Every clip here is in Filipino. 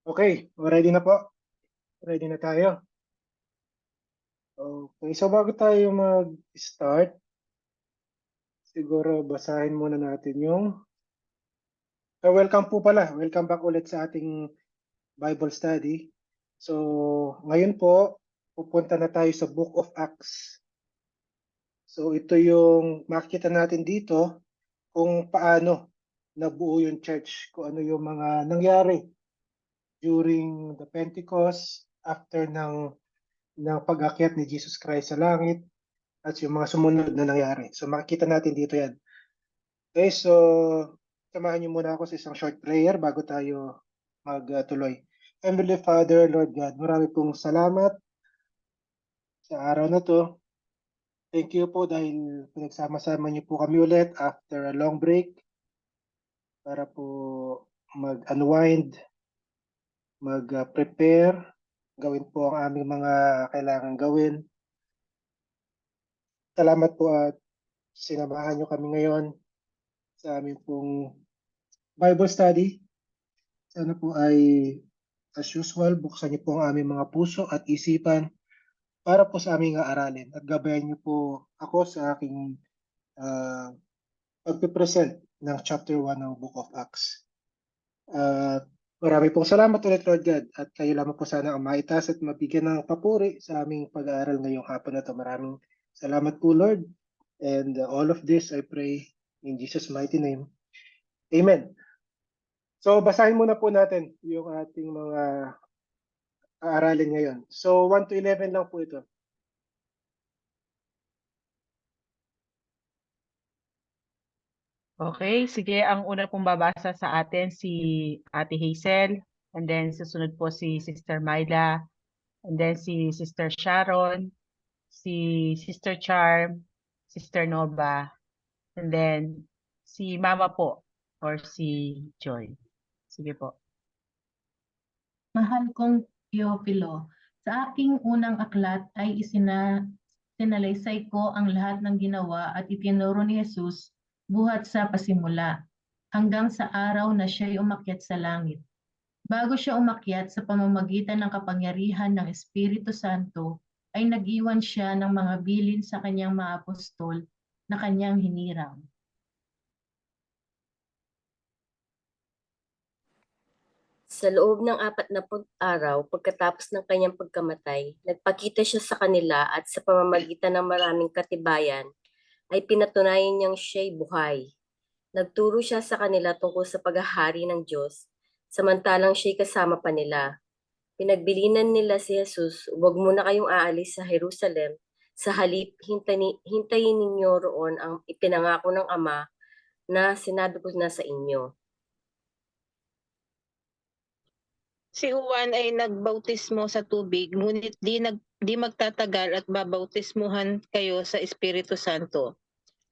Okay, ready na po. Ready na tayo. Okay, so bago tayo mag-start, siguro basahin muna natin yung welcome po pala. Welcome back ulit sa ating Bible study. So, ngayon po, pupunta na tayo sa Book of Acts. So, ito yung makikita natin dito kung paano nabuo yung church, kung ano yung mga nangyari during the Pentecost after ng pag-akyat ni Jesus Christ sa langit at yung mga sumunod na nangyari. So makikita natin dito yan. Okay, so samahan niyo muna ako sa isang short prayer bago tayo magtuloy. Heavenly Father, Lord God, marami pong salamat sa araw na to. Thank you po dahil pinagsama-sama niyo po kami ulit after a long break para po mag-unwind, mag-prepare, gawin po ang aming mga kailangan gawin. Salamat po at sinamahan niyo kami ngayon sa aming pong Bible study. Sana po ay as usual, buksan niyo po ang aming mga puso at isipan para po sa aming aralin at gabayan niyo po ako sa aking pagpipresent ng chapter 1 ng Book of Acts. Marami pong salamat ulit, Lord God, at kayo lamang po sana ang maitas at mabigyan ng papuri sa aming pag-aaral ngayong hapon na ito. Maraming salamat po, Lord. And all of this I pray in Jesus' mighty name. Amen. So, basahin muna po natin yung ating mga aaralin ngayon. So, 1 to 11 lang po ito. Okay, sige. Ang una pong babasa sa atin si Ate Hazel, and then susunod po si Sister Myla, and then si Sister Sharon, si Sister Charm, Sister Nova, and then si Mama po or si Joy. Sige po. Mahal kong Teopilo, sa aking unang aklat ay sinalaysay ko ang lahat ng ginawa at itinuro ni Jesus buhat sa pasimula, hanggang sa araw na siya'y umakyat sa langit. Bago siya umakyat sa pamamagitan ng kapangyarihan ng Espiritu Santo, ay nag-iwan siya ng mga bilin sa kanyang mga apostol na kanyang hinirang. Sa loob ng 40 araw pagkatapos ng kanyang pagkamatay, nagpakita siya sa kanila at sa pamamagitan ng maraming katibayan ay pinatunayan niyang siya'y buhay. Nagturo siya sa kanila tungkol sa paghahari ng Diyos, samantalang siya'y kasama pa nila. Pinagbilinan nila si Jesus, huwag muna kayong aalis sa Jerusalem, sa halip hintayin ninyo roon ang ipinangako ng Ama na sinabi ko na sa inyo. Si Juan ay nagbautismo sa tubig, ngunit di magtatagal at babautismuhan kayo sa Espiritu Santo.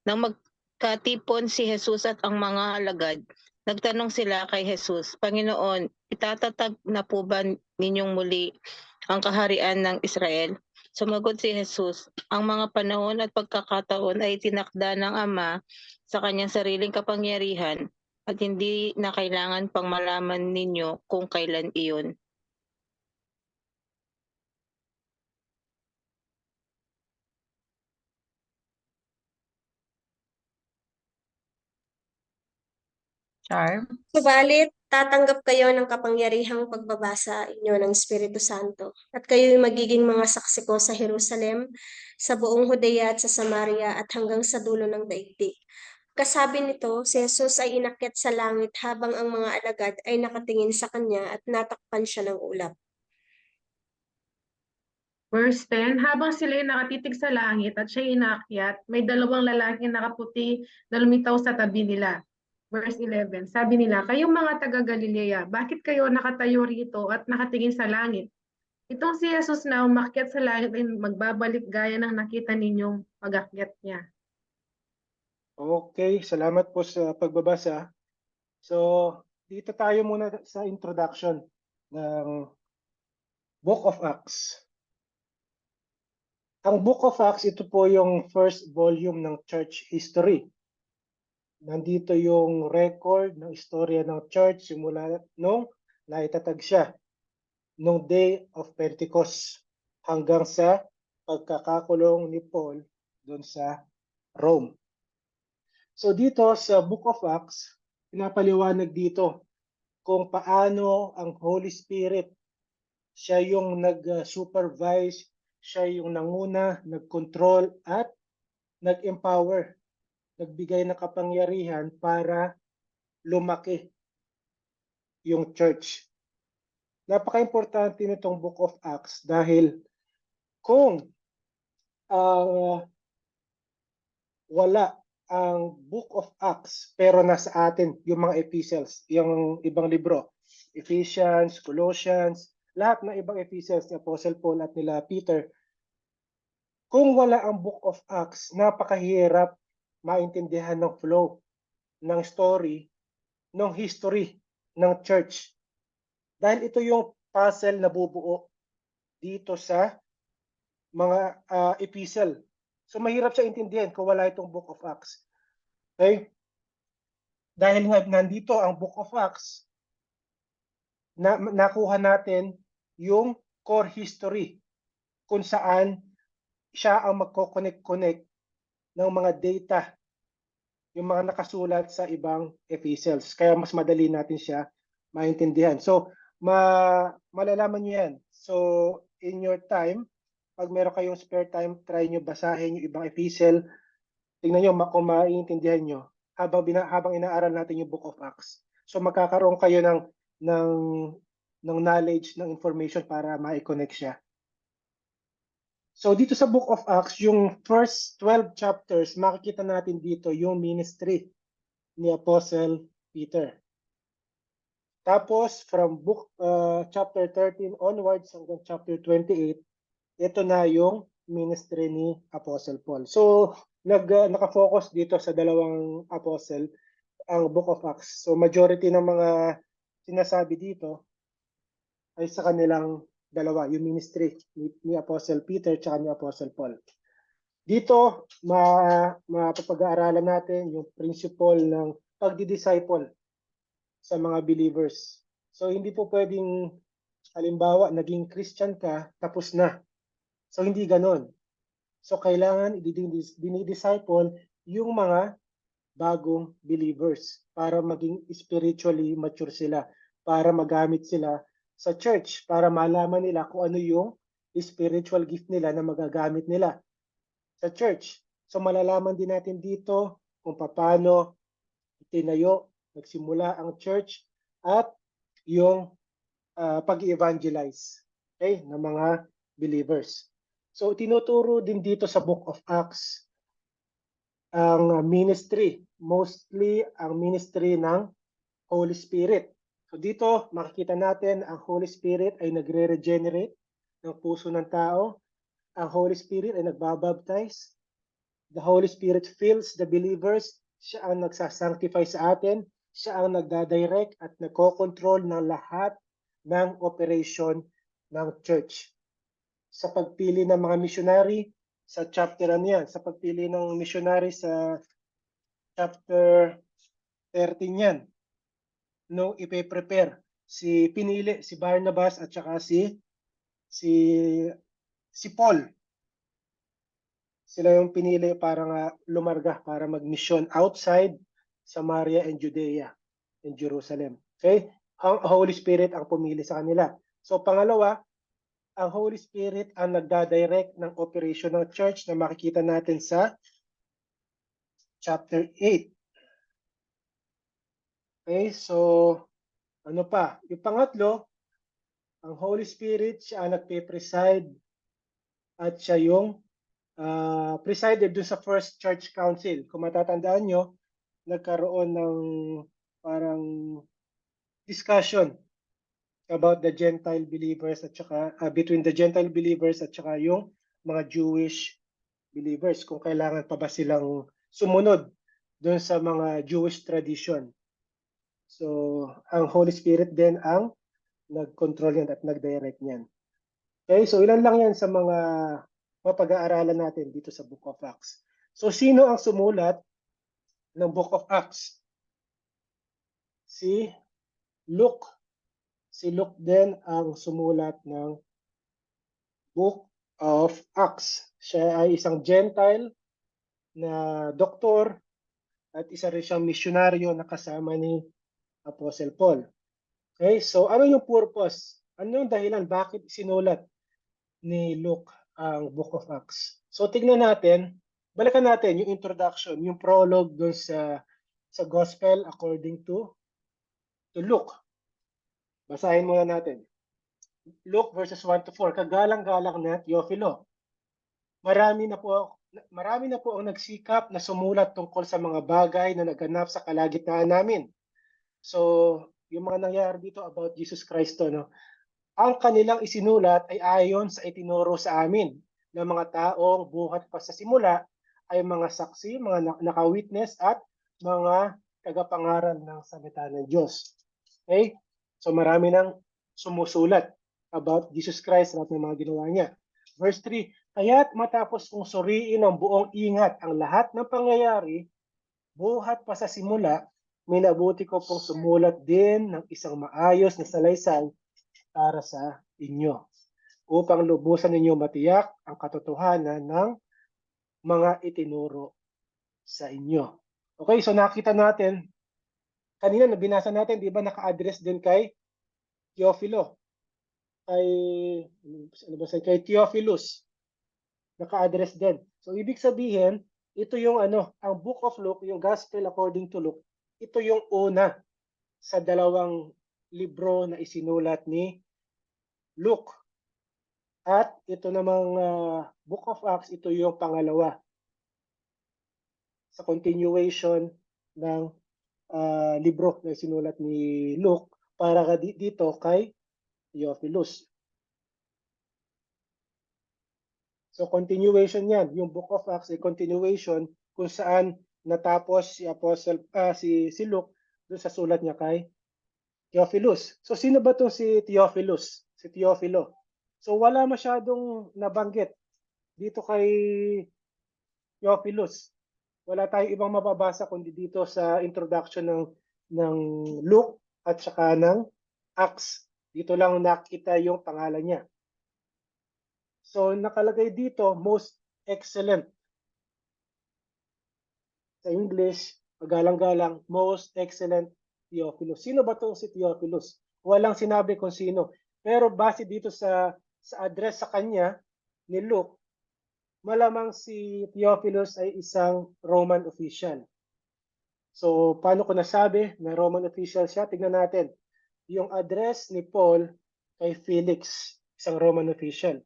Nang magkatipon si Jesus at ang mga alagad, nagtanong sila kay Jesus, Panginoon, itatatag na po ba ninyong muli ang kaharian ng Israel? Sumagot si Jesus, ang mga panahon at pagkakataon ay tinakda ng Ama sa kanyang sariling kapangyarihan, at hindi na kailangan pang malaman ninyo kung kailan iyon. Charm? Subalit, tatanggap kayo ng kapangyarihang pagbabasa inyo ng Espiritu Santo at kayo'y magiging mga saksi ko sa Jerusalem, sa buong Judea at sa Samaria at hanggang sa dulo ng daigdig. Kasabi nito, si Jesus ay inakyat sa langit habang ang mga alagad ay nakatingin sa kanya at natakpan siya ng ulap. Verse 10, habang sila ay nakatitig sa langit at siya'y inaakyat, may dalawang lalaking nakaputi na lumitaw sa tabi nila. Verse 11, sabi nila, kayong mga taga-Galilea, bakit kayo nakatayo rito at nakatingin sa langit? Itong si Jesus na umakyat sa langit ay magbabalik gaya ng nakita ninyong pag-akyat niya. Okay, salamat po sa pagbabasa. So, dito tayo muna sa introduction ng Book of Acts. Ang Book of Acts, ito po yung first volume ng church history. Nandito yung record ng istorya ng church simula nung naitatag siya nung Day of Pentecost hanggang sa pagkakakulong ni Paul doon sa Rome. So dito sa Book of Acts, pinapaliwanag dito kung paano ang Holy Spirit, siya yung nag-supervise, siya yung nanguna, nag-control at nag-empower, nagbigay ng kapangyarihan para lumaki yung church. Napaka-importante nitong Book of Acts dahil kung wala ang Book of Acts pero nasa atin yung mga epistles, yung ibang libro, Ephesians, Colossians, lahat ng ibang epistles ni Apostle Paul at nila Peter, kung wala ang Book of Acts, napakahirap maintindihan ng flow, ng story, ng history ng church. Dahil ito yung puzzle na bubuo dito sa mga epistle. So mahirap siya intindihan kung wala itong Book of Acts. Okay? Dahil nga nandito ang Book of Acts, nakuha natin yung core history kung saan siya ang magko-connect ng mga data, yung mga nakasulat sa ibang epistles. Kaya mas madali natin siya maintindihan. So, malalaman nyo yan. So, in your time, pag meron kayong spare time, try nyo basahin yung ibang epistle. Tingnan nyo kung maiintindihan nyo habang inaaral natin yung Book of Acts. So, magkakaroon kayo ng knowledge, ng information para ma-connect siya. So dito sa Book of Acts, yung first 12 chapters, makikita natin dito yung ministry ni Apostle Peter. Tapos from chapter 13 onwards hanggang chapter 28, ito na yung ministry ni Apostle Paul. So nakafocus dito sa dalawang apostle ang Book of Acts. So majority ng mga sinasabi dito ay sa kanilang dalawa, yung ministry ni Apostle Peter at ni Apostle Paul. Dito, mapapag-aaralan natin yung principle ng pagdi-disciple sa mga believers. So, hindi po pwedeng, halimbawa, naging Christian ka, tapos na. So, hindi ganon. So, kailangan dinidisciple yung mga bagong believers para maging spiritually mature sila, para magamit sila sa church, para malaman nila kung ano yung spiritual gift nila na magagamit nila sa church. So malalaman din natin dito kung paano tinayo, nagsimula ang church at yung pag-evangelize, okay, ng mga believers. So tinuturo din dito sa Book of Acts ang ministry, mostly ang ministry ng Holy Spirit. So dito makikita natin ang Holy Spirit ay nagre-regenerate ng puso ng tao. Ang Holy Spirit ay nagbabaptize. The Holy Spirit fills the believers. Siya ang nagsasanctify sa atin. Siya ang nagdadirect at nagko-control ng lahat ng operation ng church. Sa pagpili ng mga missionary, sa chapter yan, sa pagpili ng missionary sa chapter 13 yan, nung ipe-prepare pinili si Barnabas at saka si Paul. Sila yung pinili para nga lumarga, para mag-mission outside Samaria and Judea and Jerusalem. Okay? Ang Holy Spirit ang pumili sa kanila. So pangalawa, ang Holy Spirit ang nagdadirect ng operation ng church na makikita natin sa chapter 8. Okay, so ano pa? Yung pangatlo, ang Holy Spirit, siya ang nagpe-preside at siya yung presided dun sa First Church Council. Kung matatandaan nyo, nagkaroon ng parang discussion about the Gentile believers at saka between the Gentile believers at saka yung mga Jewish believers, kung kailangan pa ba silang sumunod dun sa mga Jewish tradition. So, ang Holy Spirit din ang nag-control yan at nag-direct yan. Okay, so ilan lang yan sa mga mapag-aaralan natin dito sa Book of Acts. So, sino ang sumulat ng Book of Acts? Si Luke. si Luke din ang sumulat ng Book of Acts. Siya ay isang Gentile na doktor at isa rin siyang misyonaryo na kasama ni Apostle Paul. Okay, so ano yung purpose? Ano yung dahilan bakit sinulat ni Luke ang Book of Acts? So tignan natin, balikan natin yung introduction, yung prologue doon sa Gospel according to Luke. Basahin muna natin. Luke verses 1 to 4, kagalang-galang na Teofilo. Marami na po ang nagsikap na sumulat tungkol sa mga bagay na naganap sa kalagitnaan namin. So, yung mga nangyari dito about Jesus Christ, no? Ang kanilang isinulat ay ayon sa itinuro sa amin ng mga taong buhat pa sa simula ay mga saksi, mga naka-witness at mga tagapangaral ng salita ng Diyos. Okay? So marami nang sumusulat about Jesus Christ at ng mga ginawa niya. Verse 3, kaya't matapos kong suriin ng buong ingat ang lahat ng pangyayari, buhat pa sa simula, minabuti ko pong sumulat din ng isang maayos na salaysay para sa inyo, upang lubusan ninyo matiyak ang katotohanan ng mga itinuro sa inyo. Okay, so nakita natin, kanina nabinasa natin, di ba naka-address din kay Teofilo, kay Theophilus, naka-address din. So ibig sabihin, ito yung ang Book of Luke, yung Gospel according to Luke, ito yung una sa dalawang libro na isinulat ni Luke. At ito namang Book of Acts, ito yung pangalawa sa continuation ng libro na sinulat ni Luke para dito kay Theophilus. So continuation yan, yung Book of Acts ay continuation kung saan natapos si Apostle si Luke doon sa sulat niya kay Theophilus. So sino ba 'tong si Theophilus? Si Teofilo. So wala masyadong nabanggit dito kay Theophilus. Wala tayong ibang mababasa kundi dito sa introduction ng Luke at saka ng Acts. Dito lang nakita yung pangalan niya. So nakalagay dito, most excellent. Sa English, pagalang-galang, most excellent Theophilus. Sino ba itong si Theophilus? Walang sinabi kung sino. Pero base dito sa address sa kanya ni Luke, malamang si Theophilus ay isang Roman official. So, paano ko nasabi na Roman official siya? Tignan natin. Yung address ni Paul kay Felix, isang Roman official.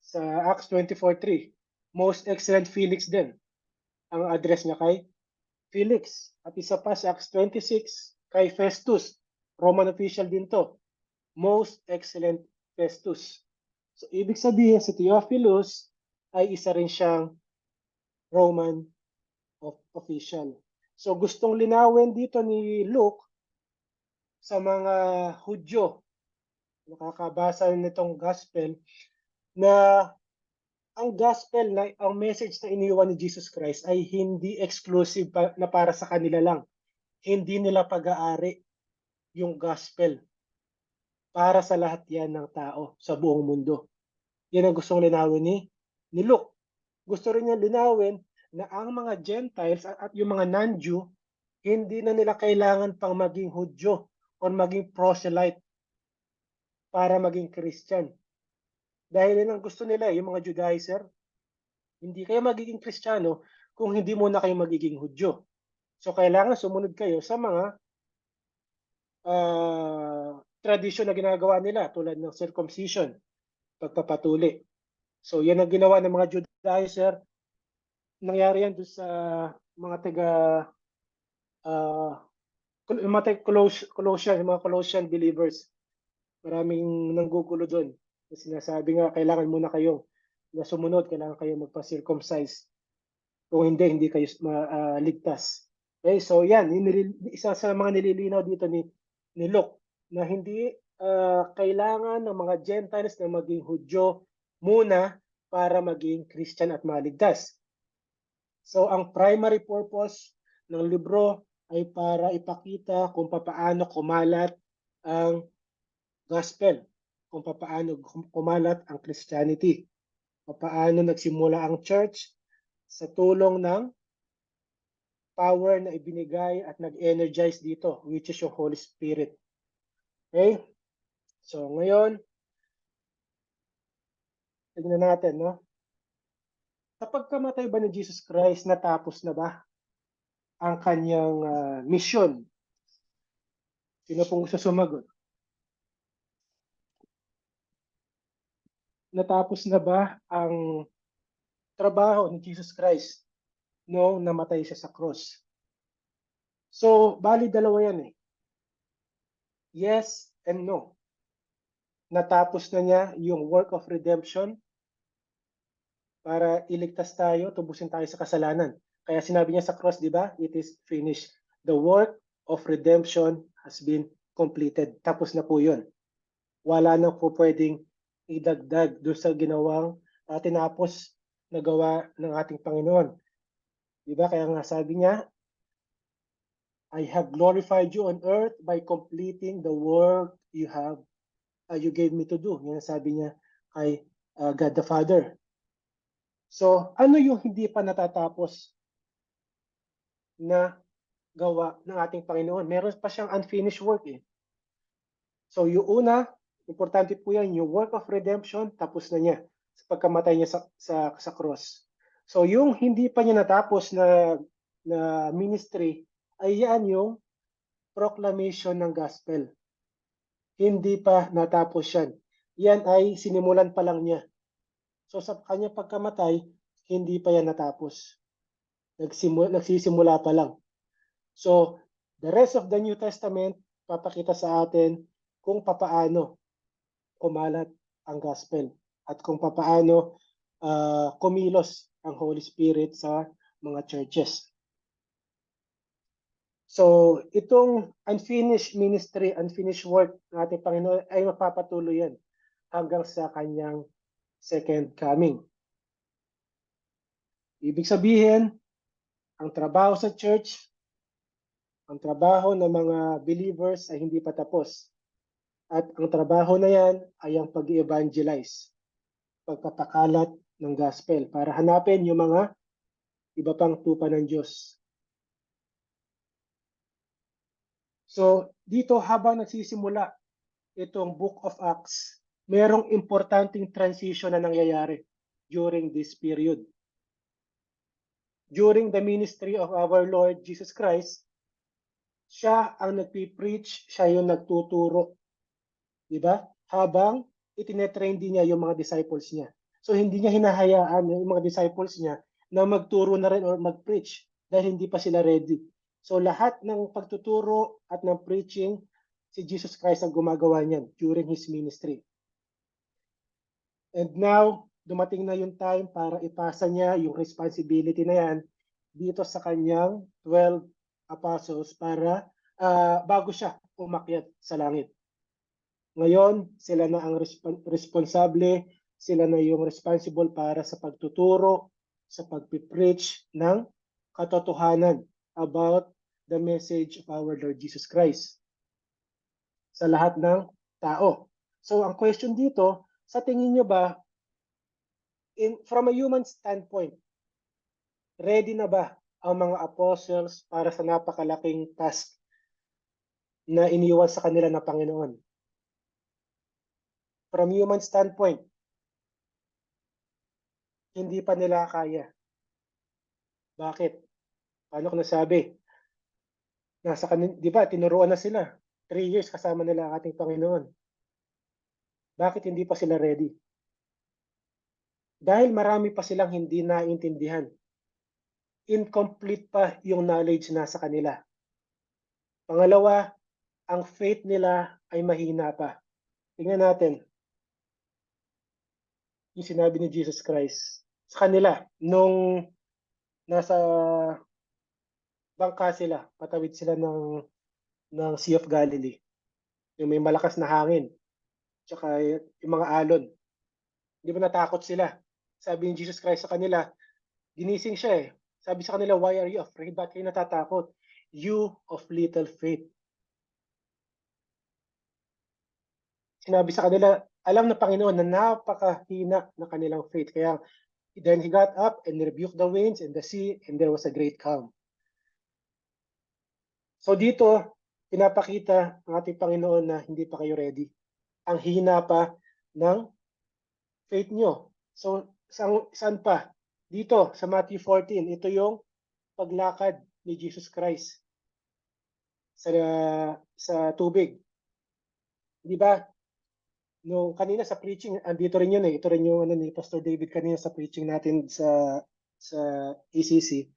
Sa Acts 24:3, most excellent Felix din. Ang address niya kay Felix. At isa pa sa Acts 26, kay Festus. Roman official din to. Most excellent Festus. So, ibig sabihin si Theophilus ay isa rin siyang Roman official. So, gustong linawin dito ni Luke sa mga Hudyo, nakakabasa nitong gospel, na ang gospel, na ang message na iniwan ni Jesus Christ ay hindi exclusive na para sa kanila lang. Hindi nila pag-aari yung gospel. Para sa lahat yan ng tao sa buong mundo. Yan ang gustong linawin ni Luke. Gusto rin niya linawin na ang mga Gentiles at yung mga non-Jew, hindi na nila kailangan pang maging Hudyo o maging proselyte para maging Christian. Dahil yun ang gusto nila, yung mga Judaizer, hindi kayo magiging Kristiyano kung hindi muna kayo magiging Hudyo. So kailangan sumunod kayo sa mga tradisyon na ginagawa nila tulad ng circumcision, pagpapatuli. So yan ang ginawa ng mga Judaizer. Nangyari yan doon sa mga mga Colossian believers. Maraming nanggugulo doon. Sinasabi nga, kailangan muna kayo na sumunod, kailangan kayo magpa-circumcise. Kung hindi kayo ligtas. Okay, so yan, isa sa mga nililinaw dito ni Luke, na hindi kailangan ng mga Gentiles na maging Hudyo muna para maging Christian at maligtas. So ang primary purpose ng libro ay para ipakita kung paano kumalat ang gospel, kung paano kumalat ang Christianity, paano nagsimula ang church sa tulong ng power na ibinigay at nag-energize dito, which is yung Holy Spirit. Okay? So, ngayon, tignan natin, no? Kapag kamatay ba ni Jesus Christ, natapos na ba ang kanyang mission? Sino pong gusto sumagot? Natapos na ba ang trabaho ni Jesus Christ noong namatay siya sa cross? So, bali dalawa yan eh. Yes and no. Natapos na niya yung work of redemption para iligtas tayo, tubusin tayo sa kasalanan. Kaya sinabi niya sa cross, di ba? It is finished. The work of redemption has been completed. Tapos na po yun. Wala na po pwedeng idagdag doon sa ginawang tinapos na gawa ng ating Panginoon. Di ba? Kaya nga sabi niya, I have glorified you on earth by completing the work you gave me to do. Yan sabi niya kay God the Father. So, ano yung hindi pa natatapos na gawa ng ating Panginoon? Meron pa siyang unfinished work eh. So, yung una, importante po yan, yung work of redemption, tapos na niya sa pagkamatay niya sa cross. So, yung hindi pa niya natapos na ministry, ay yan yung proclamation ng gospel. Hindi pa natapos yan. Yan ay sinimulan pa lang niya. So sa kanya pagkamatay, hindi pa yan natapos. Nagsisimula pa lang. So the rest of the New Testament, papakita sa atin kung papaano kumalat ang gospel at kung papaano kumilos ang Holy Spirit sa mga churches. So itong unfinished ministry, unfinished work ng ating Panginoon ay mapapatuloy yan hanggang sa kanyang second coming. Ibig sabihin, ang trabaho sa church, ang trabaho ng mga believers ay hindi pa tapos. At ang trabaho na yan ay ang pag-evangelize, pagpapakalat ng gospel para hanapin yung mga iba pang tupa ng Diyos. So, dito habang nagsisimula itong Book of Acts, merong importanteng transition na nangyayari during this period. During the ministry of our Lord Jesus Christ, siya ang nagpi-preach, siya yung nagtuturo. Diba? Habang itinetrain din niya yung mga disciples niya. So hindi niya hinahayaan yung mga disciples niya na magturo na rin or mag-preach dahil hindi pa sila ready. So lahat ng pagtuturo at ng preaching, si Jesus Christ ang gumagawa niyan during His ministry. And now, dumating na yung time para ipasa niya yung responsibility na yan dito sa kanyang 12 apostles para bago siya umakyat sa langit. Ngayon, sila na ang responsable, sila na yung responsible para sa pagtuturo, sa pagpipreach ng katotohanan about the message of our Lord Jesus Christ sa lahat ng tao. So, ang question dito, sa tingin nyo ba, from a human standpoint, ready na ba ang mga apostles para sa napakalaking task na iniwan sa kanila ng Panginoon? From human standpoint, hindi pa nila kaya. Bakit? Paano ko nasabi? Nasa kanila, di ba, tinuruan na sila. 3 years kasama nila ang ating Panginoon. Bakit hindi pa sila ready? Dahil marami pa silang hindi naiintindihan. Incomplete pa yung knowledge na sa kanila. Pangalawa, ang faith nila ay mahina pa. Tingnan natin yung sinabi ni Jesus Christ sa kanila nung nasa bangka sila, patawid sila ng Sea of Galilee. Yung may malakas na hangin, tsaka yung mga alon. Hindi ba natakot sila? Sabi ni Jesus Christ sa kanila, ginising siya eh. Sabi sa kanila, why are you afraid? Bakit kayo natatakot? You of little faith. sinabi sa kanila, alam ng Panginoon na napakahina ng kanilang faith. Kaya then he got up and rebuked the winds and the sea, and there was a great calm. So dito, pinapakita ng ating Panginoon na hindi pa kayo ready. Ang hina pa ng faith nyo. So, saan pa? Dito, sa Matthew 14, ito yung paglakad ni Jesus Christ sa tubig. Di ba? No, kanina sa preaching, andito rin yun eh. Ito rin yung ano, ni Pastor David kanina sa preaching natin sa ACC.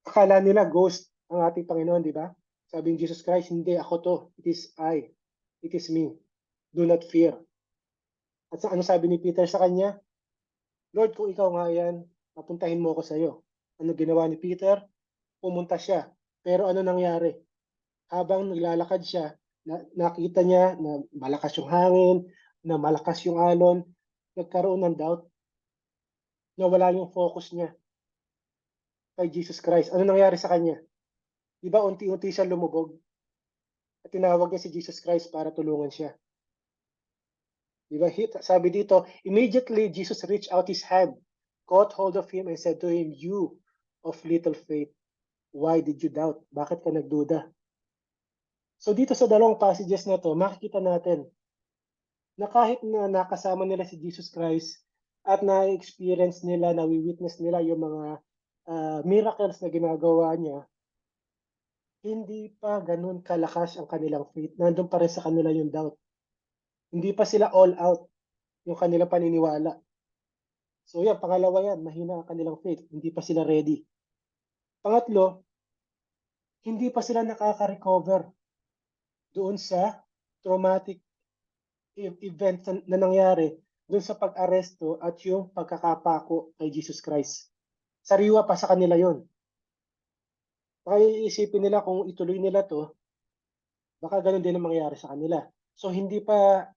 Akala nila ghost ang ating Panginoon, di ba? Sabi ng Jesus Christ, hindi ako to. It is I. It is me. Do not fear. At ano sabi ni Peter sa kanya? Lord, kung ikaw nga yan, papuntahin mo ako sa iyo. Ano ginawa ni Peter? Pumunta siya. Pero ano nangyari? Habang naglalakad siya, nakita niya na malakas yung hangin, na malakas yung alon, nagkaroon ng doubt, nawala yung focus niya kay Jesus Christ. Ano nangyari sa kanya? Diba unti-unti siya lumubog? At tinawag niya si Jesus Christ para tulungan siya. Diba? Sabi dito, immediately Jesus reached out his hand, caught hold of him and said to him, "You of little faith, why did you doubt?" Bakit ka nagduda? So dito sa dalawang passages na to, makikita natin na kahit na nakasama nila si Jesus Christ at na-experience nila, na-witness nila yung mga miracles na ginagawa niya, hindi pa ganun kalakas ang kanilang faith. Nandun pa rin sa kanila yung doubt. Hindi pa sila all out yung kanilang paniniwala. So yan, pangalawa yan, mahina ang kanilang faith. Hindi pa sila ready. Pangatlo, hindi pa sila nakaka-recover doon sa traumatic event na nangyari doon sa pag-aresto at yung pagkakapako kay Jesus Christ. Sariwa pa sa kanila yon. Baka iisipin nila kung ituloy nila to, baka ganun din ang mangyayari sa kanila. So hindi pa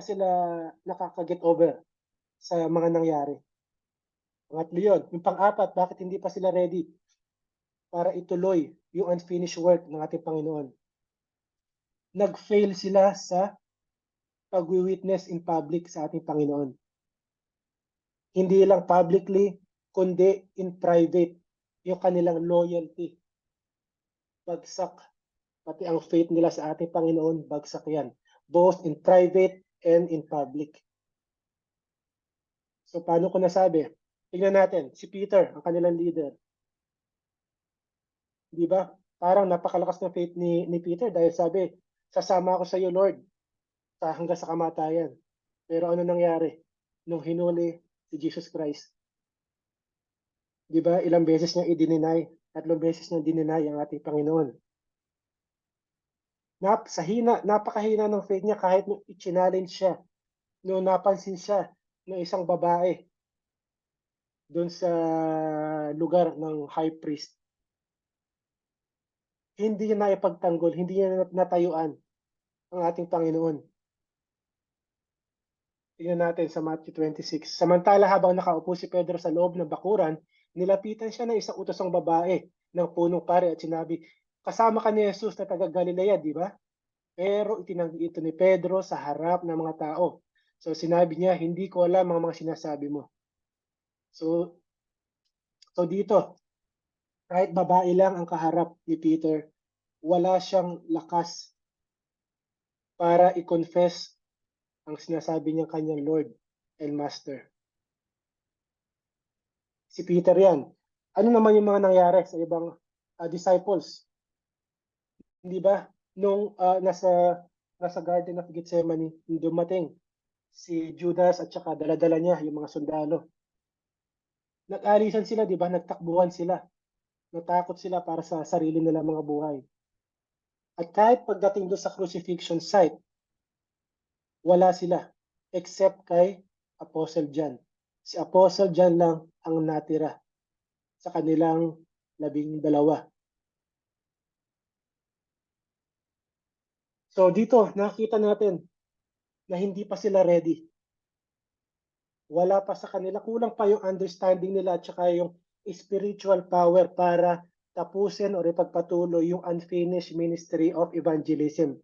sila nakaka-get over sa mga nangyari. Pangatlo yun. Yung pang-apat, bakit hindi pa sila ready para ituloy yung unfinished work ng ating Panginoon? Nag-fail sila sa pag-witness in public sa ating Panginoon. Hindi lang publicly, kundi in private. Yung kanilang loyalty. Bagsak. Pati ang faith nila sa ating Panginoon, bagsak yan. Both in private and in public. So paano ko nasabi? Tingnan natin, si Peter, ang kanilang leader. Di ba? Parang napakalakas ng faith ni Peter dahil sabi, sasama ako sa iyo, Lord, hanggang sa kamatayan. Pero ano nangyari nung hinuli si Jesus Christ? Di ba? Ilang beses niya i-deny, 3 beses niya dineny ang ating Panginoon. Napakahina ng faith niya kahit nung i-challenge siya, nung napansin siya ng isang babae doon sa lugar ng high priest. Hindi niya naipagtanggol, hindi niya natayuan ang ating Panginoon. Tingnan natin sa Matthew 26. Samantala habang nakaupo si Pedro sa loob ng bakuran, nilapitan siya ng isang utosong babae ng punong pari at sinabi, kasama ka ni Jesus na taga Galilea, di ba? Pero itinanggi ito ni Pedro sa harap ng mga tao. So sinabi niya, hindi ko alam ang mga sinasabi mo. So dito, kahit babae lang ang kaharap ni Peter, wala siyang lakas para i-confess ang sinasabi niyang kanyang Lord and Master. Si Peter yan. Ano naman yung mga nangyari sa ibang disciples? Hindi ba? Nung nasa Garden of Gethsemane, dumating si Judas at saka dala-dala niya yung mga sundalo. Nag-alisan sila, di ba? Nagtakbuhan sila. Natakot sila para sa sarili nila mga buhay. At kahit pagdating doon sa crucifixion site, wala sila except kay Apostle John. Si Apostle John lang ang natira sa kanilang 12. So dito, nakita natin na hindi pa sila ready. Wala pa sa kanila, kulang pa yung understanding nila at saka yung spiritual power para tapusin o ipagpatuloy yung unfinished ministry of evangelism.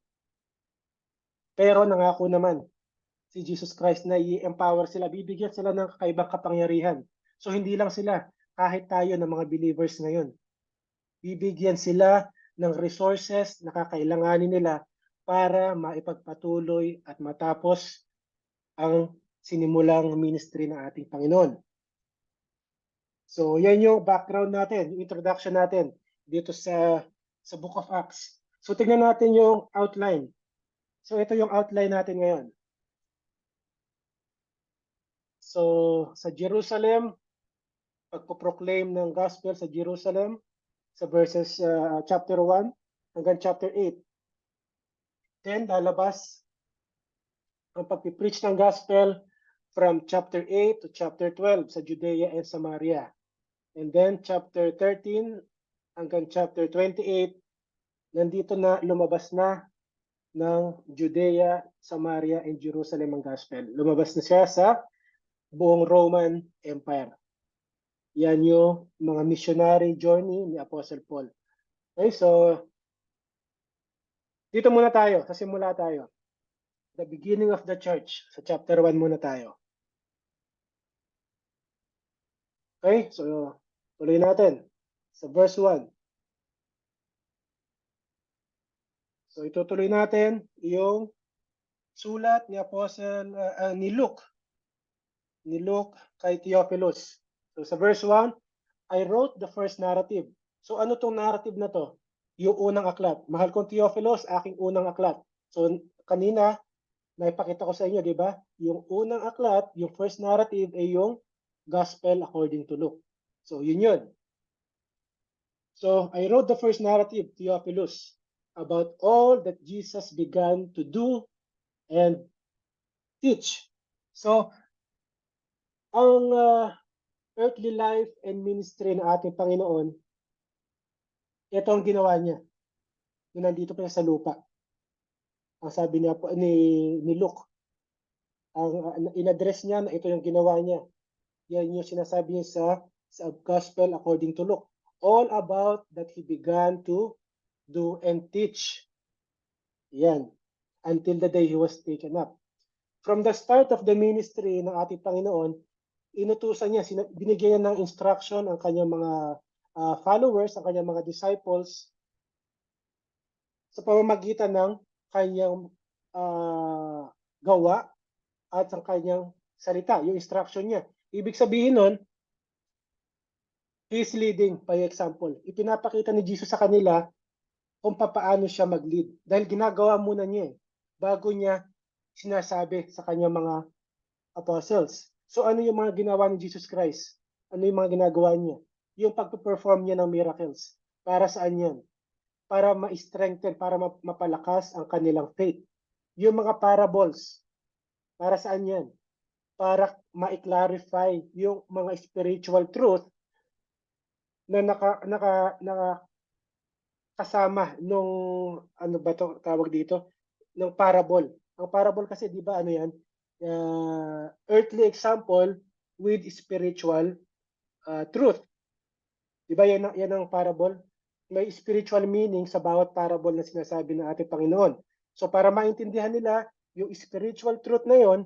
Pero nangako naman si Jesus Christ na i-empower sila, bibigyan sila ng kakaibang kapangyarihan. So hindi lang sila, kahit tayo ng mga believers ngayon, bibigyan sila ng resources na kakailanganin nila para maipagpatuloy at matapos ang sinimulang ministry ng ating Panginoon. So yan yung background natin, yung introduction natin dito sa Book of Acts. So tingnan natin yung outline. So ito yung outline natin ngayon. So sa Jerusalem, pagpo-proclaim ng gospel sa Jerusalem, sa verses chapter 1 hanggang chapter 8. Then lalabas ang pagpipreach ng gospel from chapter 8 to chapter 12 sa Judea and Samaria. And then chapter 13 hanggang chapter 28, nandito na lumabas na ng Judea, Samaria, and Jerusalem ang gospel. Lumabas na siya sa buong Roman Empire. Yan yung mga missionary journey ni Apostle Paul. Okay, so dito muna tayo, sa simula tayo. The beginning of the church, sa chapter 1 muna tayo. Okay, so tuloy natin sa verse 1. So itutuloy natin yung sulat ni Apostle ni Luke kay Theophilus. So sa verse 1, I wrote the first narrative. So ano tong narrative na to? Yung unang aklat. Mahal kong Theophilus, aking unang aklat. So kanina naipakita ko sa inyo, di ba? Yung unang aklat, yung first narrative ay yung Gospel according to Luke. So yun yun. So I wrote the first narrative, Theophilus, about all that Jesus began to do and teach. So ang earthly life and ministry ng ating Panginoon, ito ang ginawa niya nung nandito pa sa lupa. Ang sabi niya po ni Luke, ang in-address niya na ito yung ginawa niya. Yan yung sinasabi niya sa Gospel according to Luke. All about that he began to do and teach. Yan. Until the day he was taken up. From the start of the ministry ng ating Panginoon, inutusan niya, binigyan niya ng instruction ang kanyang mga followers, ang kanyang mga disciples sa pamamagitan ng kanyang gawa at ang kanyang salita, yung instruction niya. Ibig sabihin nun, he is leading by example. Ipinapakita ni Jesus sa kanila kung paano siya mag-lead. Dahil ginagawa muna niya bago niya sinasabi sa kanyang mga apostles. So ano yung mga ginawa ni Jesus Christ? Ano yung mga ginagawa niya? Yung pag-perform niya ng miracles. Para saan yan? Para ma-strengthen, para mapalakas ang kanilang faith. Yung mga parables, para saan yan? Para ma-clarify yung mga spiritual truth na kasama nung ano ba to tawag dito, ng parable. Ang parable kasi di ba ano yan? Earthly example with spiritual truth. Di ba yan ang parable? May spiritual meaning sa bawat parable na sinasabi ng ating Panginoon. So para maintindihan nila yung spiritual truth na yon,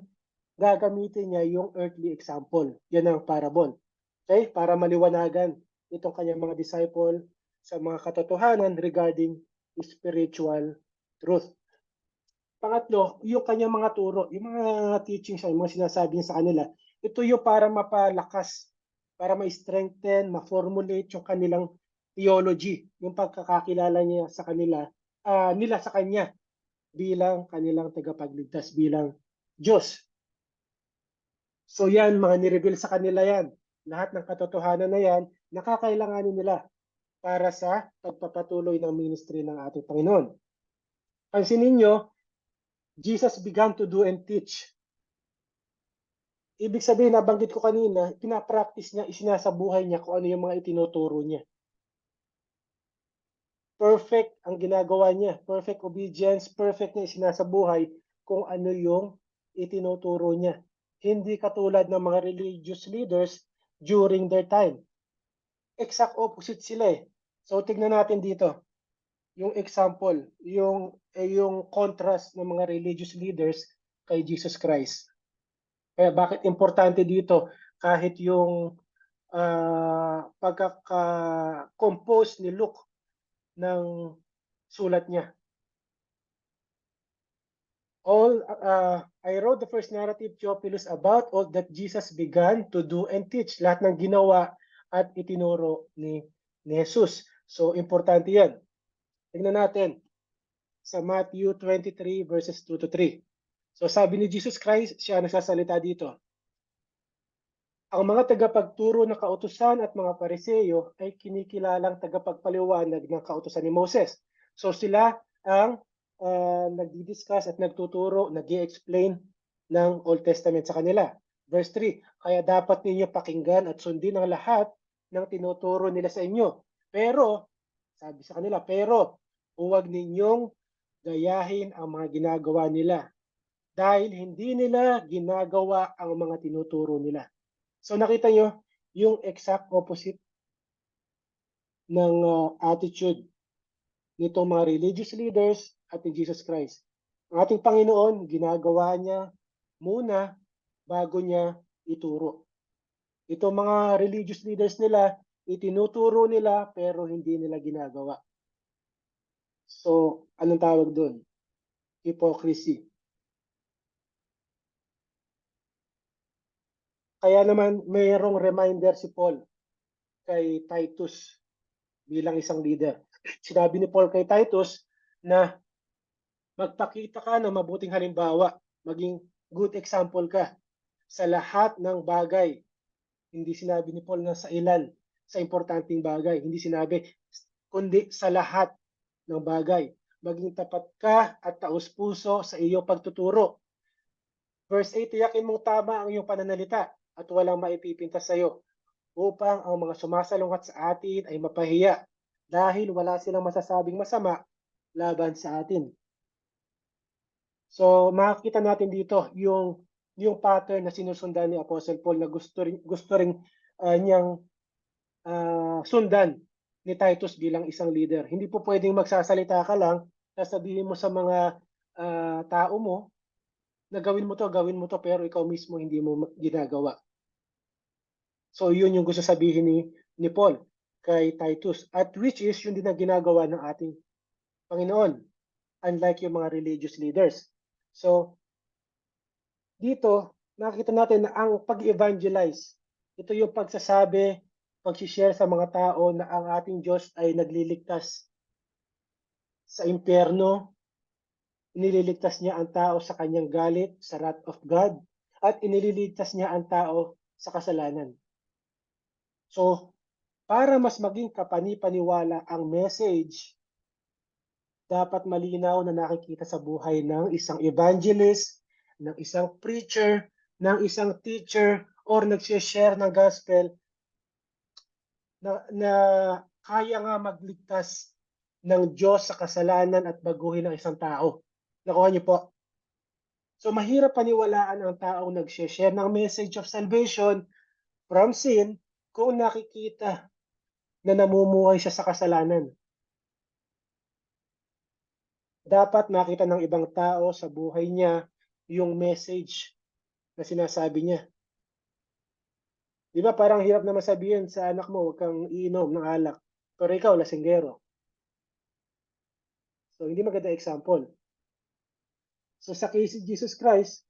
gagamitin niya yung earthly example. Yan ang parable. Okay? Para maliwanagan itong kanyang mga disciple sa mga katotohanan regarding spiritual truth. Pangatlo, yung kanyang mga turo, yung mga teachings, yung mga sinasabi niya sa kanila, ito yung para mapalakas, para ma-strengthen, ma-formulate yung kanilang theology, yung pagkakakilala niya sa kanila, nila sa kanya bilang kanilang tagapagligtas, bilang Diyos. So yan, mga nireveal sa kanila yan. Lahat ng katotohanan na yan, nakakailanganin nila para sa pagpapatuloy ng ministry ng ating Panginoon. Pansinin niyo, Jesus began to do and teach. Ibig sabihin, nabanggit ko kanina, pinapractice niya, isinasabuhay niya kung ano yung mga itinuturo niya. Perfect ang ginagawa niya. Perfect obedience, perfect niya isinasabuhay kung ano yung itinuturo niya. Hindi katulad ng mga religious leaders during their time. Exact opposite sila eh. So tignan natin dito. yung example, yung contrast ng mga religious leaders kay Jesus Christ. Kaya bakit importante dito kahit yung pagkaka-compose ni Luke ng sulat niya. I wrote the first narrative, Theophilus, about all that Jesus began to do and teach. Lahat ng ginawa at itinuro ni Jesus. So, importante yan. Tingnan natin sa Matthew 23 verses 2 to 3. So, sabi ni Jesus Christ, siya nagsasalita dito. Ang mga tagapagturo ng kautusan at mga Pariseo ay kinikilalang tagapagpaliwanag ng kautusan ni Moses. So, sila ang nagdi-discuss at nagtuturo, nag-i-explain ng Old Testament sa kanila. Verse 3, kaya dapat ninyo pakinggan at sundin ang lahat ng tinuturo nila sa inyo. Pero, sabi sa kanila, pero huwag ninyong gayahin ang mga ginagawa nila dahil hindi nila ginagawa ang mga tinuturo nila. So nakita nyo yung exact opposite ng attitude nitong mga religious leaders at ni Jesus Christ. Ang ating Panginoon, ginagawa niya muna bago niya ituro. Itong mga religious leaders nila, itinuturo nila pero hindi nila ginagawa. So, anong tawag doon? Hypocrisy. Kaya naman mayroong reminder si Paul kay Titus bilang isang leader. Sinabi ni Paul kay Titus na magpakita ka ng mabuting halimbawa, maging good example ka sa lahat ng bagay. Hindi sinabi ni Paul na sa ilan, sa importanteng bagay. Hindi sinabi, kundi sa lahat ng bagay. Maging tapat ka at taus-puso sa iyong pagtuturo. Verse 8, tiyakin mong tama ang iyong pananalita at walang maipipintas sa iyo upang ang mga sumasalungat sa atin ay mapahiya dahil wala silang masasabing masama laban sa atin. So makikita natin dito yung pattern na sinusundan ni Apostle Paul na gusto ring niyang sundan ni Titus bilang isang leader. Hindi po pwedeng magsasalita ka lang, sasabihin mo sa mga tao mo na gawin mo to, pero ikaw mismo hindi mo ginagawa. So yun yung gusto sabihin ni Paul kay Titus, at which is yun din ang ginagawa ng ating Panginoon, unlike yung mga religious leaders. So dito nakita natin na ang pag-evangelize, ito yung pagsasabi, pag-share sa mga tao na ang ating Diyos ay nagliligtas sa impyerno, iniligtas niya ang tao sa kanyang galit, sa wrath of God, at inililigtas niya ang tao sa kasalanan. So, para mas maging kapani-paniwala ang message, dapat malinaw na nakikita sa buhay ng isang evangelist, ng isang preacher, ng isang teacher, or nag-share ng gospel na kaya nga magligtas ng Diyos sa kasalanan at baguhin ng isang tao. Nakuha niyo po? So mahirap paniwalaan ang taong nag-share ng message of salvation from sin kung nakikita na namumuhay siya sa kasalanan. Dapat makita ng ibang tao sa buhay niya yung message na sinasabi niya. Di ba parang hirap na masabihin sa anak mo, huwag kang iinom ng alak. Pero ikaw, lasinggero. So hindi maganda example. So sa case of Jesus Christ,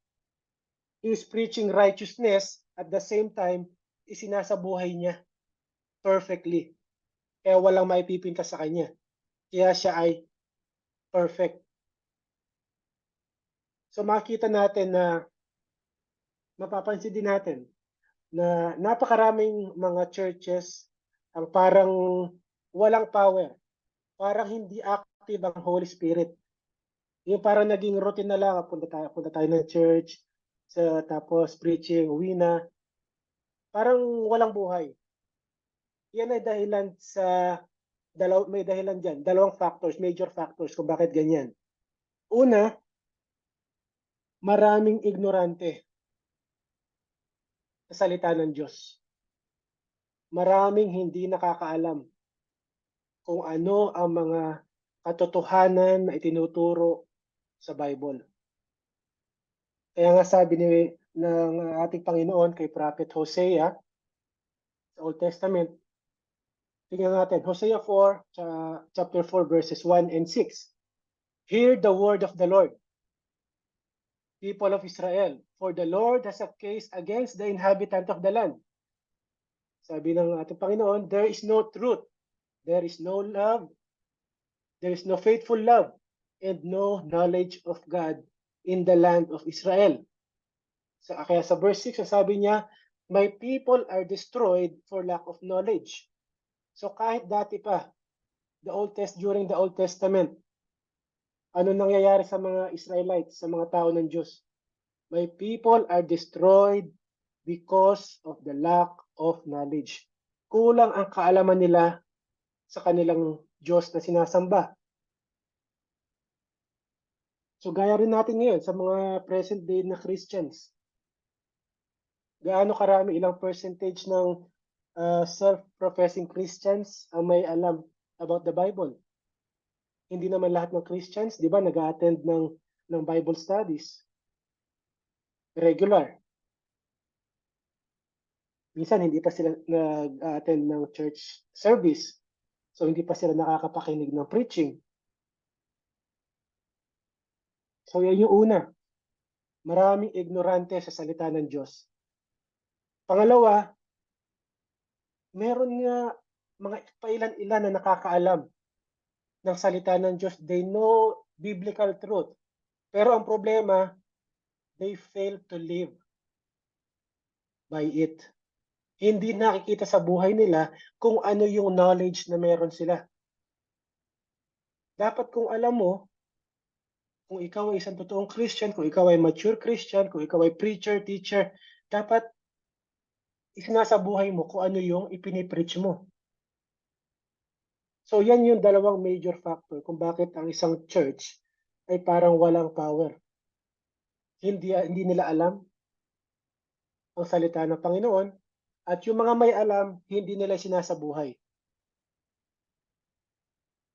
He is preaching righteousness at the same time, isinasabuhay niya perfectly. Kaya walang maipipinta sa kanya. Kaya siya ay perfect. So makita natin na, mapapansin din natin na napakaraming mga churches ang parang walang power. Parang hindi active ang Holy Spirit. Yung parang naging routine na lang, punta tayo ng church, tapos preaching, uwi na. Parang walang buhay. Yan ay dahilan sa, may dahilan dyan, dalawang factors, major factors kung bakit ganyan. Una, maraming ignorante sa salita ng Diyos. Maraming hindi nakakaalam kung ano ang mga katotohanan na itinuturo sa Bible. Kaya nga sabi ng ating Panginoon kay Prophet Hosea sa Old Testament, tingnan natin, Hosea 4, chapter 4, verses 1 and 6. Hear the word of the Lord, people of Israel, for the Lord has a case against the inhabitant of the land. Sabi ng ating Panginoon, there is no truth, there is no love, there is no faithful love, and no knowledge of God in the land of Israel. Kaya sa verse 6, sabi niya, my people are destroyed for lack of knowledge. So kahit dati pa, during the Old Testament, ano nangyayari sa mga Israelites, sa mga tao ng Diyos? My people are destroyed because of the lack of knowledge. Kulang ang kaalaman nila sa kanilang Diyos na sinasamba. So gaya rin natin ngayon sa mga present day na Christians. Gaano karami, ilang percentage ng self-professing Christians ang may alam about the Bible? Hindi naman lahat ng Christians, di ba, nag-attend ng Bible studies. Regular. Minsan hindi pa sila nag-attend ng church service. So hindi pa sila nakakapakinig ng preaching. So yan yung una. Maraming ignorante sa salita ng Diyos. Pangalawa, meron nga mga pailan-ilan na nakakaalam ng salita ng Diyos. They know biblical truth. Pero ang problema, they fail to live by it. Hindi nakikita sa buhay nila kung ano yung knowledge na meron sila. Dapat kung alam mo, kung ikaw ay isang totoong Christian, kung ikaw ay mature Christian, kung ikaw ay preacher, teacher, dapat isinasa buhay mo kung ano yung ipinipreach mo. So yan yung dalawang major factor kung bakit ang isang church ay parang walang power. Hindi nila alam ang salita ng Panginoon, at yung mga may alam, hindi nila sinasabuhay.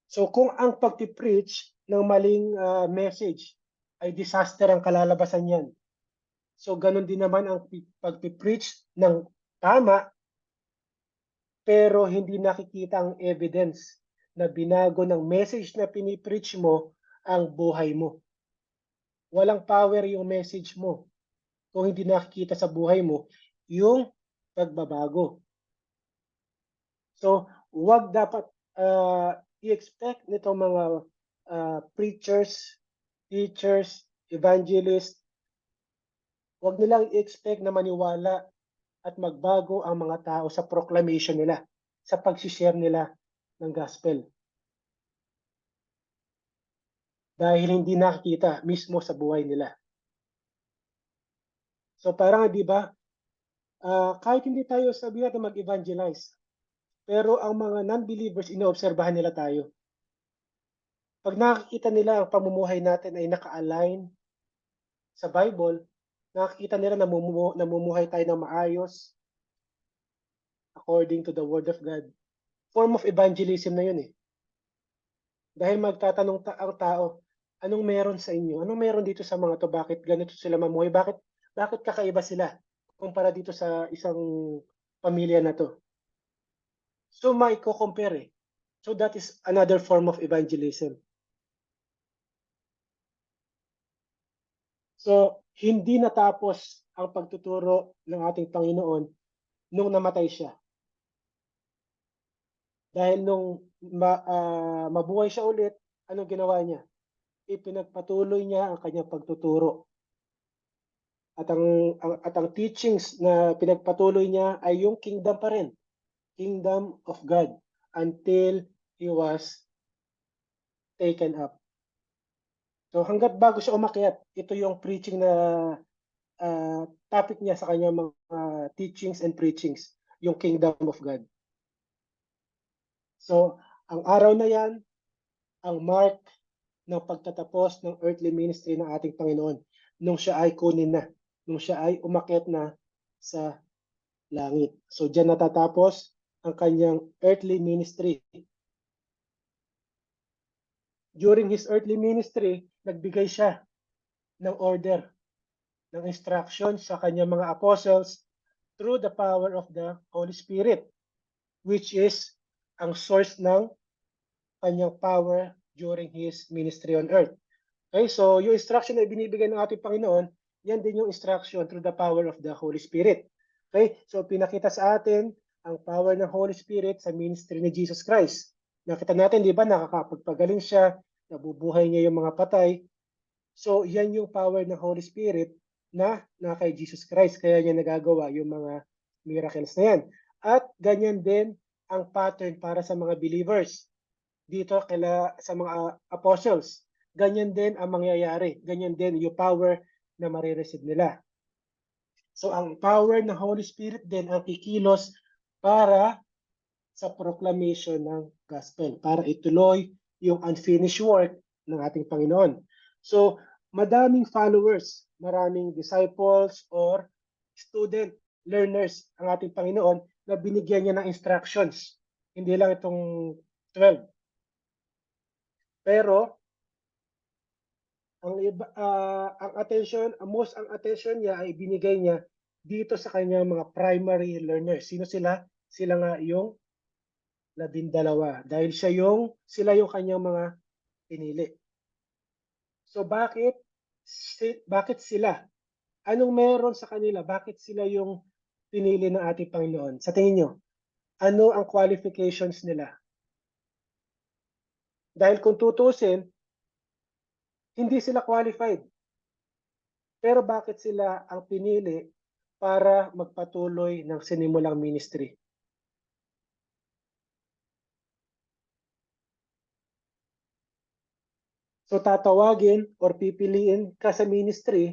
So kung ang pagpipreach ng maling message ay disaster ang kalalabasan yan. So ganun din naman ang pagpipreach ng tama, pero hindi nakikita ang evidence na binago ng message na pinipreach mo ang buhay mo. Walang power yung message mo kung hindi nakikita sa buhay mo yung pagbabago. So, wag dapat i-expect nitong mga preachers, teachers, evangelists, wag nilang i-expect na maniwala at magbago ang mga tao sa proclamation nila, sa pag-share nila ng gospel. Dahil hindi nakikita mismo sa buhay nila. So parang, di ba, kahit hindi tayo sabihin natin mag-evangelize, pero ang mga non-believers, inoobserbahan nila tayo. Pag nakikita nila ang pamumuhay natin ay naka-align sa Bible, nakikita nila na namumuhay tayo ng maayos according to the Word of God. Form of evangelism na yun eh. Dahil magtatanong ang tao, anong meron sa inyo? Anong meron dito sa mga to? Bakit ganito sila mamuhay? Bakit kakaiba sila kumpara dito sa isang pamilya na to? So maiko-compare eh. So that is another form of evangelism. So hindi natapos ang pagtuturo ng ating Panginoon nung namatay siya. Dahil nung mabuhay siya ulit, anong ginawa niya? Ipinagpatuloy niya ang kanyang pagtuturo. At ang teachings na pinagpatuloy niya ay yung kingdom pa rin. Kingdom of God until he was taken up. So hanggat bago siya umakyat, ito yung preaching na topic niya sa kanyang mga teachings and preachings, yung kingdom of God. So ang araw na yan, ang mark ng pagtatapos ng earthly ministry ng ating Panginoon nung siya ay kunin na, nung siya ay umakyat na sa langit. So diyan natatapos ang kanyang earthly ministry. during his earthly ministry, nagbigay siya ng order, ng instruction sa kanyang mga apostles through the power of the Holy Spirit, which is ang source ng kanyang power during his ministry on earth. Okay, so yung instruction na binibigay ng ating Panginoon, yan din yung instruction through the power of the Holy Spirit. Okay, so pinakita sa atin ang power ng Holy Spirit sa ministry ni Jesus Christ. Nakita natin, di ba, nakakapagpagaling siya, nabubuhay niya yung mga patay. So, yan yung power ng Holy Spirit na kay Jesus Christ. Kaya niya nagagawa yung mga miracles na yan. At ganyan din ang pattern para sa mga believers. Dito sa mga apostles, ganyan din ang mangyayari. Ganyan din yung power na marireceive nila. So, ang power ng Holy Spirit din ang kikilos para sa proclamation ng gospel, para ituloy yung unfinished work ng ating Panginoon. So, madaming followers, maraming disciples or student, learners ang ating Panginoon na binigyan niya ng instructions. Hindi lang itong 12. Pero, ang attention niya ay binigay niya dito sa kanyang mga primary learners. Sino sila? Sila nga yung 12. Dahil sila yung kanyang mga pinili. So bakit sila? Anong meron sa kanila? Bakit sila yung pinili ng ating Panginoon? Sa tingin nyo, ano ang qualifications nila? Dahil kung tutusin, hindi sila qualified. Pero bakit sila ang pinili para magpatuloy ng sinimulang ministry? So tatawagin or pipiliin ka sa ministry,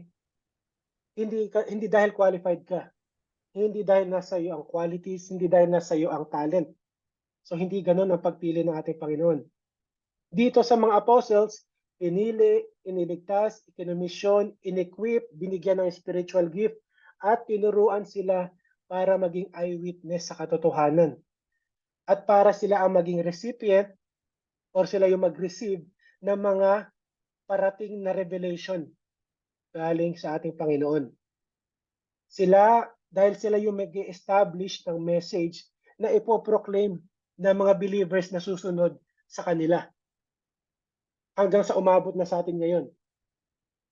hindi dahil qualified ka. Hindi dahil nasa iyo ang qualities, hindi dahil nasa iyo ang talent. So hindi ganoon ang pagpili ng ating Panginoon. Dito sa mga apostles, pinili, iniligtas, ikinomisyon, inequip, binigyan ng spiritual gift, at tinuruan sila para maging eyewitness sa katotohanan. At para sila ang maging recipient or sila yung mag-receive ng mga parating na revelation galing sa ating Panginoon. Dahil sila yung mag-establish ng message na ipoproclaim ng mga believers na susunod sa kanila. Hanggang sa umabot na sa atin ngayon.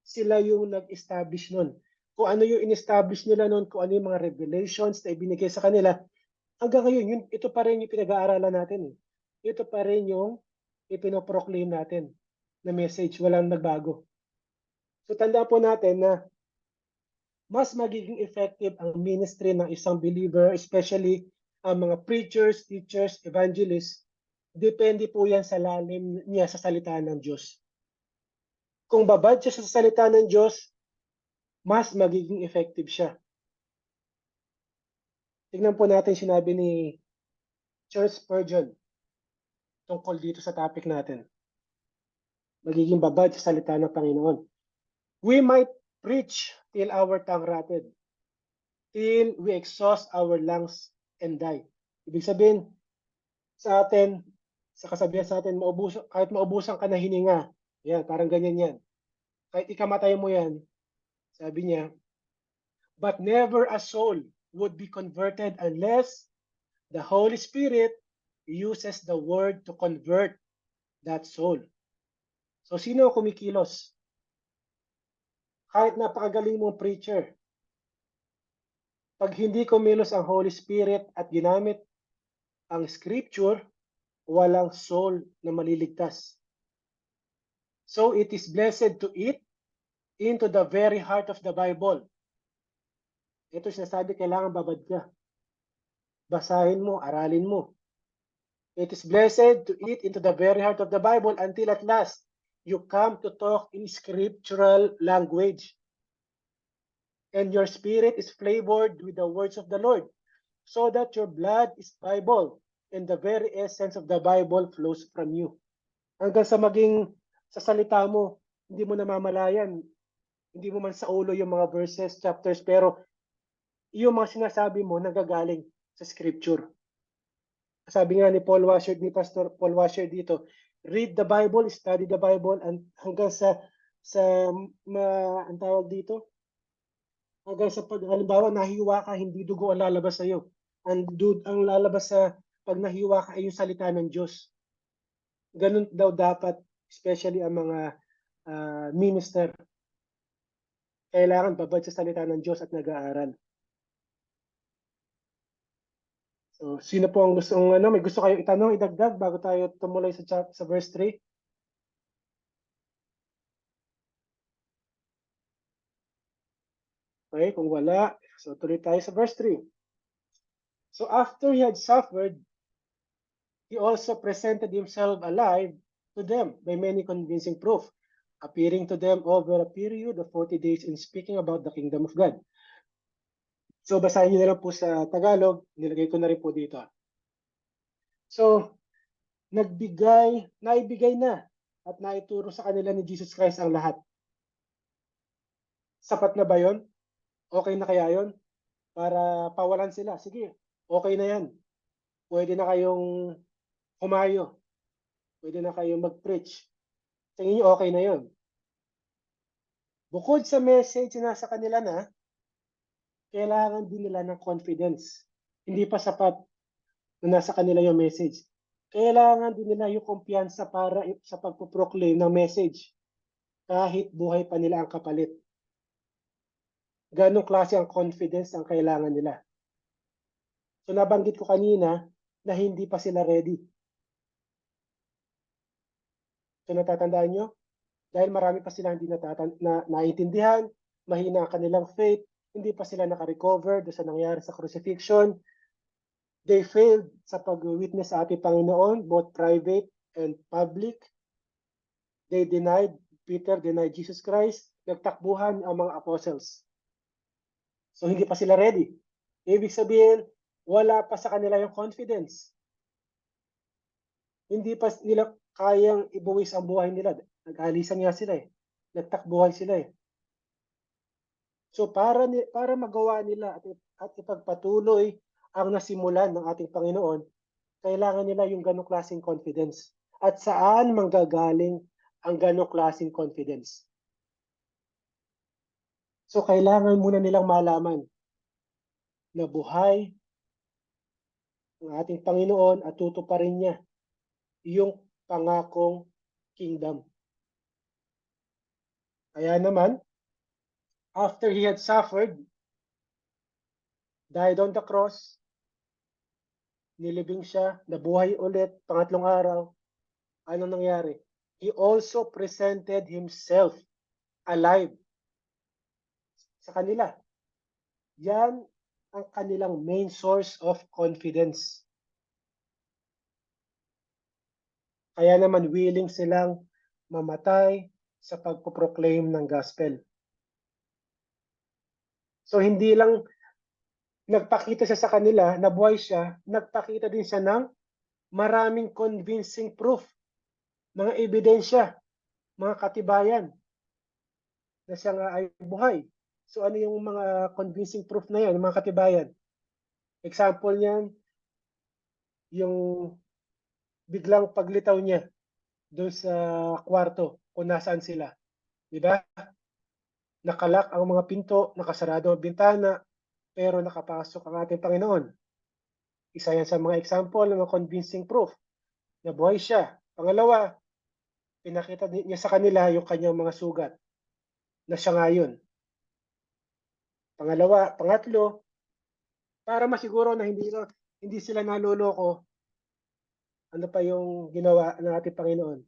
Sila yung nag-establish nun. Kung ano yung in-establish nila nun, kung ano yung mga revelations na ibinigay sa kanila, hanggang ngayon, ito pa rin yung pinag-aaralan natin. Ito pa rin yung ipinoproclaim natin na message, walang nagbago. So tandaan po natin na mas magiging effective ang ministry ng isang believer, especially ang mga preachers, teachers, evangelists, depende po yan sa lalim niya sa salita ng Diyos. Kung babad siya sa salita ng Diyos, mas magiging effective siya. Tingnan po natin sinabi ni Charles Spurgeon tungkol dito sa topic natin. Magiging babad sa salita ng Panginoon. We might preach till our tongue rotted, till we exhaust our lungs and die. Ibig sabihin sa atin, sa kasabihan sa atin, kahit maubusan ka na hininga, yan, parang ganyan yan. Kahit ikamatay mo yan, sabi niya, but never a soul would be converted unless the Holy Spirit uses the word to convert that soul. So, sino ang kumikilos? Kahit napakagaling mong preacher, pag hindi kumilos ang Holy Spirit at ginamit ang scripture, walang soul na maliligtas. So, it is blessed to eat into the very heart of the Bible. Ito sinasabi, kailangan babad ka. Basahin mo, aralin mo. It is blessed to eat into the very heart of the Bible until at last, you come to talk in scriptural language. And your spirit is flavored with the words of the Lord, so that your blood is Bible, and the very essence of the Bible flows from you. Hanggang sa maging sa salita mo, hindi mo namamalayan, hindi mo man sa ulo yung mga verses, chapters, pero yung mga sinasabi mo nagagaling sa scripture. Sabi nga ni Pastor Paul Washer dito, read the Bible, study the Bible, and hanggang sa ang tawag dito, hanggang sa pag halimbawa nahiwa ka, hindi dugo ang lalabas sa iyo. Ang lalabas sa pag nahiwa ka ay yung salita ng Diyos. Ganun daw dapat, especially ang mga minister. Kailangan babad sa salita ng Diyos at nag-aaral. So, sino po ang gustong may gusto kayo itanong, idagdag bago tayo tumuloy sa verse 3? Okay, kung wala, so tuloy tayo sa verse 3. So after he had suffered, he also presented himself alive to them by many convincing proof, appearing to them over a period of 40 days in speaking about the kingdom of God. So basahin niyo na lang po sa Tagalog, nilagay ko na rin po dito. So, naibigay na at naituro sa kanila ni Jesus Christ ang lahat. Sapat na ba yon? Okay na kaya yon? Para pawalan sila. Sige, okay na yan. Pwede na kayong humayo. Pwede na kayong mag-preach. Tingin niyo okay na yon? Bukod sa message na nasa kanila na, kailangan din nila ng confidence. Hindi pa sapat na nasa kanila yung message. Kailangan din nila yung kumpiyansa para sa pagpo-proclaim ng message. Kahit buhay pa nila ang kapalit. Ganong klase ang confidence ang kailangan nila. So nabanggit ko kanina na hindi pa sila ready. So natatandaan nyo? Dahil marami pa sila hindi naiintindihan, mahina ang kanilang faith, hindi pa sila nakarecover doon sa nangyari sa crucifixion. They failed sa pag-witness sa ating Panginoon, both private and public. They denied, Peter denied Jesus Christ, nagtakbuhan ang mga apostles. So hindi pa sila ready. Ibig sabihin, wala pa sa kanila yung confidence. Hindi pa nila kayang ibuwis ang buhay nila. Nag-alisan nga sila eh. Nagtakbuhan sila eh. So para magawa nila at ipagpatuloy ang nasimulan ng ating Panginoon, kailangan nila yung ganong klaseng confidence. At saan manggagaling ang ganong klaseng confidence? So kailangan muna nilang malaman na buhay ng ating Panginoon at tutuparin niya yung pangakong kingdom. Kaya naman, after he had suffered, died on the cross, nilibing siya, nabuhay ulit, pangatlong araw, anong nangyari? He also presented himself alive sa kanila. Yan ang kanilang main source of confidence. Kaya naman willing silang mamatay sa pagpoproclaim ng gospel. So hindi lang nagpakita siya sa kanila, nabuhay siya, nagpakita din siya ng maraming convincing proof, mga ebidensya, mga katibayan na siya nga ay buhay. So ano yung mga convincing proof na yan, mga katibayan? Example niyan, yung biglang paglitaw niya doon sa kwarto kung nasaan sila. Diba? Nakalak ang mga pinto, nakasarado ang bintana, pero nakapasok ang ating Panginoon. Isa yan sa mga example ng mga convincing proof na buhay siya. Pangalawa, pinakita niya sa kanila yung kanyang mga sugat na siya ngayon. Pangatlo, para masiguro na hindi sila naloloko, ano pa yung ginawa ng ating Panginoon?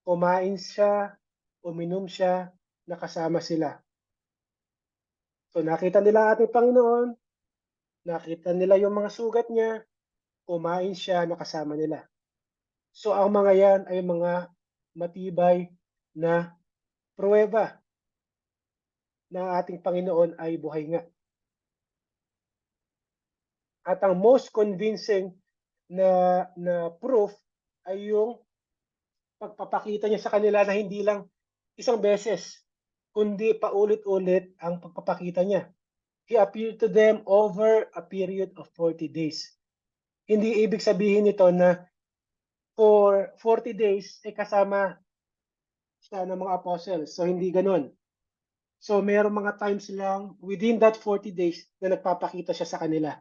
Kumain siya, uminom siya, nakasama sila. So nakita nila ating Panginoon, nakita nila yung mga sugat niya, kumain siya, nakasama nila. So ang mga yan ay mga matibay na pruweba na ating Panginoon ay buhay nga. At ang most convincing na proof ay yung pagpapakita niya sa kanila na hindi lang isang beses, kundi paulit-ulit ang pagpapakita niya. He appeared to them over a period of 40 days. Hindi ibig sabihin nito na for 40 days ay kasama siya ng mga apostles. So hindi ganun. So mayroong mga times lang within that 40 days na nagpapakita siya sa kanila.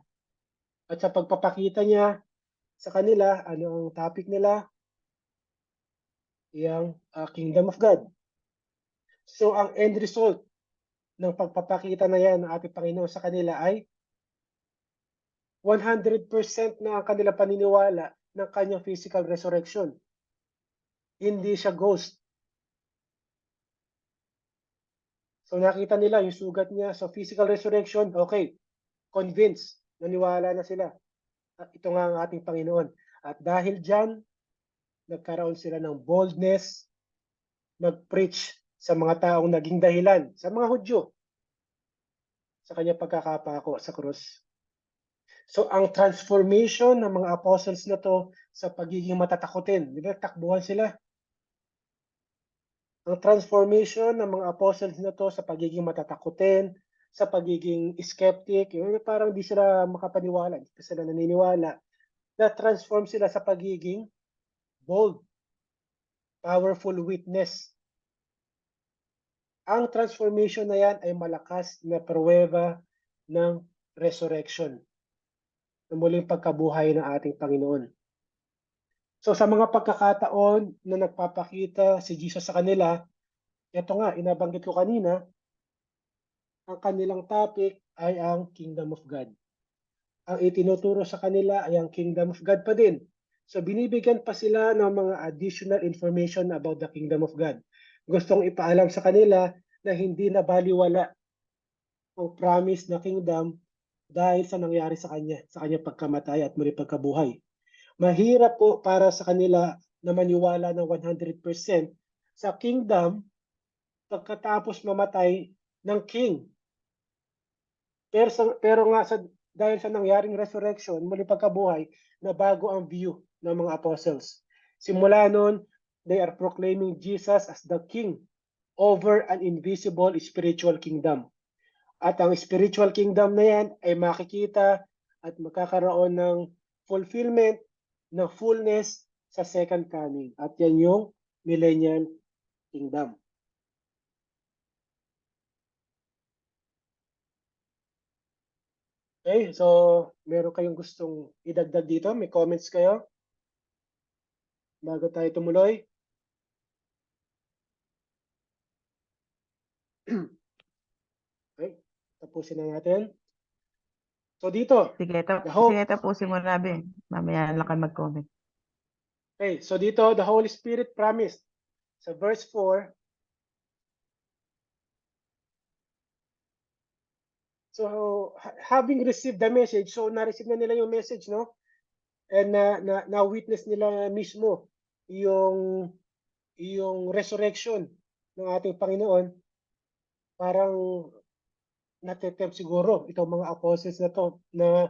At sa pagpapakita niya sa kanila, ano ang topic nila? Yung Kingdom of God. So ang end result ng pagpapakita na yan ng ating Panginoon sa kanila ay 100% na ang kanila paniniwala ng kanyang physical resurrection. Hindi siya ghost. So nakita nila yung sugat niya sa physical resurrection, okay, convinced, naniwala na sila. At ito nga ang ating Panginoon. At dahil dyan, nagkaroon sila ng boldness, nag-preach sa mga taong naging dahilan, sa mga Hudyo, sa kanyang pagkakapako sa krus. So ang transformation ng mga apostles na to sa pagiging matatakutin, di ba, takbuhan sila. Ang transformation ng mga apostles na to sa pagiging matatakutin, sa pagiging skeptic, yung parang di sila makapaniwala, di sila naniniwala, na-transform sila sa pagiging bold, powerful witness. Ang transformation na yan ay malakas na pruweba ng resurrection, ng muling pagkabuhay ng ating Panginoon. So sa mga pagkakataon na nagpapakita si Jesus sa kanila, ito nga, inabanggit ko kanina, ang kanilang topic ay ang Kingdom of God. Ang itinuturo sa kanila ay ang Kingdom of God pa din. So binibigyan pa sila ng mga additional information about the Kingdom of God. Gustong ipaalam sa kanila na hindi na baliwala ang promise na kingdom dahil sa nangyari sa kanyang pagkamatay at muli pagkabuhay. Mahirap po para sa kanila na maniwala ng 100% sa kingdom pagkatapos mamatay ng king. Pero nga dahil sa nangyaring resurrection, muli pagkabuhay, na bago ang view ng mga apostles. Simula noon, they are proclaiming Jesus as the king over an invisible spiritual kingdom. At ang spiritual kingdom na yan ay makikita at magkakaroon ng fulfillment, ng fullness sa second coming. At yan yung millennial kingdom. Okay, so meron kayong gustong idagdag dito? May comments kayo? Bago tayo tumuloy? Okay, tapusin na natin. So dito, Sige, hope. tapusin mo na, Ben. Mamaya lang kayo mag-comment. Okay, so dito, the Holy Spirit promised sa verse 4. So, having received the message, so na-receive na nila yung message, no? And na-witness nila mismo yung resurrection ng ating Panginoon. Parang natetempt siguro itong mga apostles na to na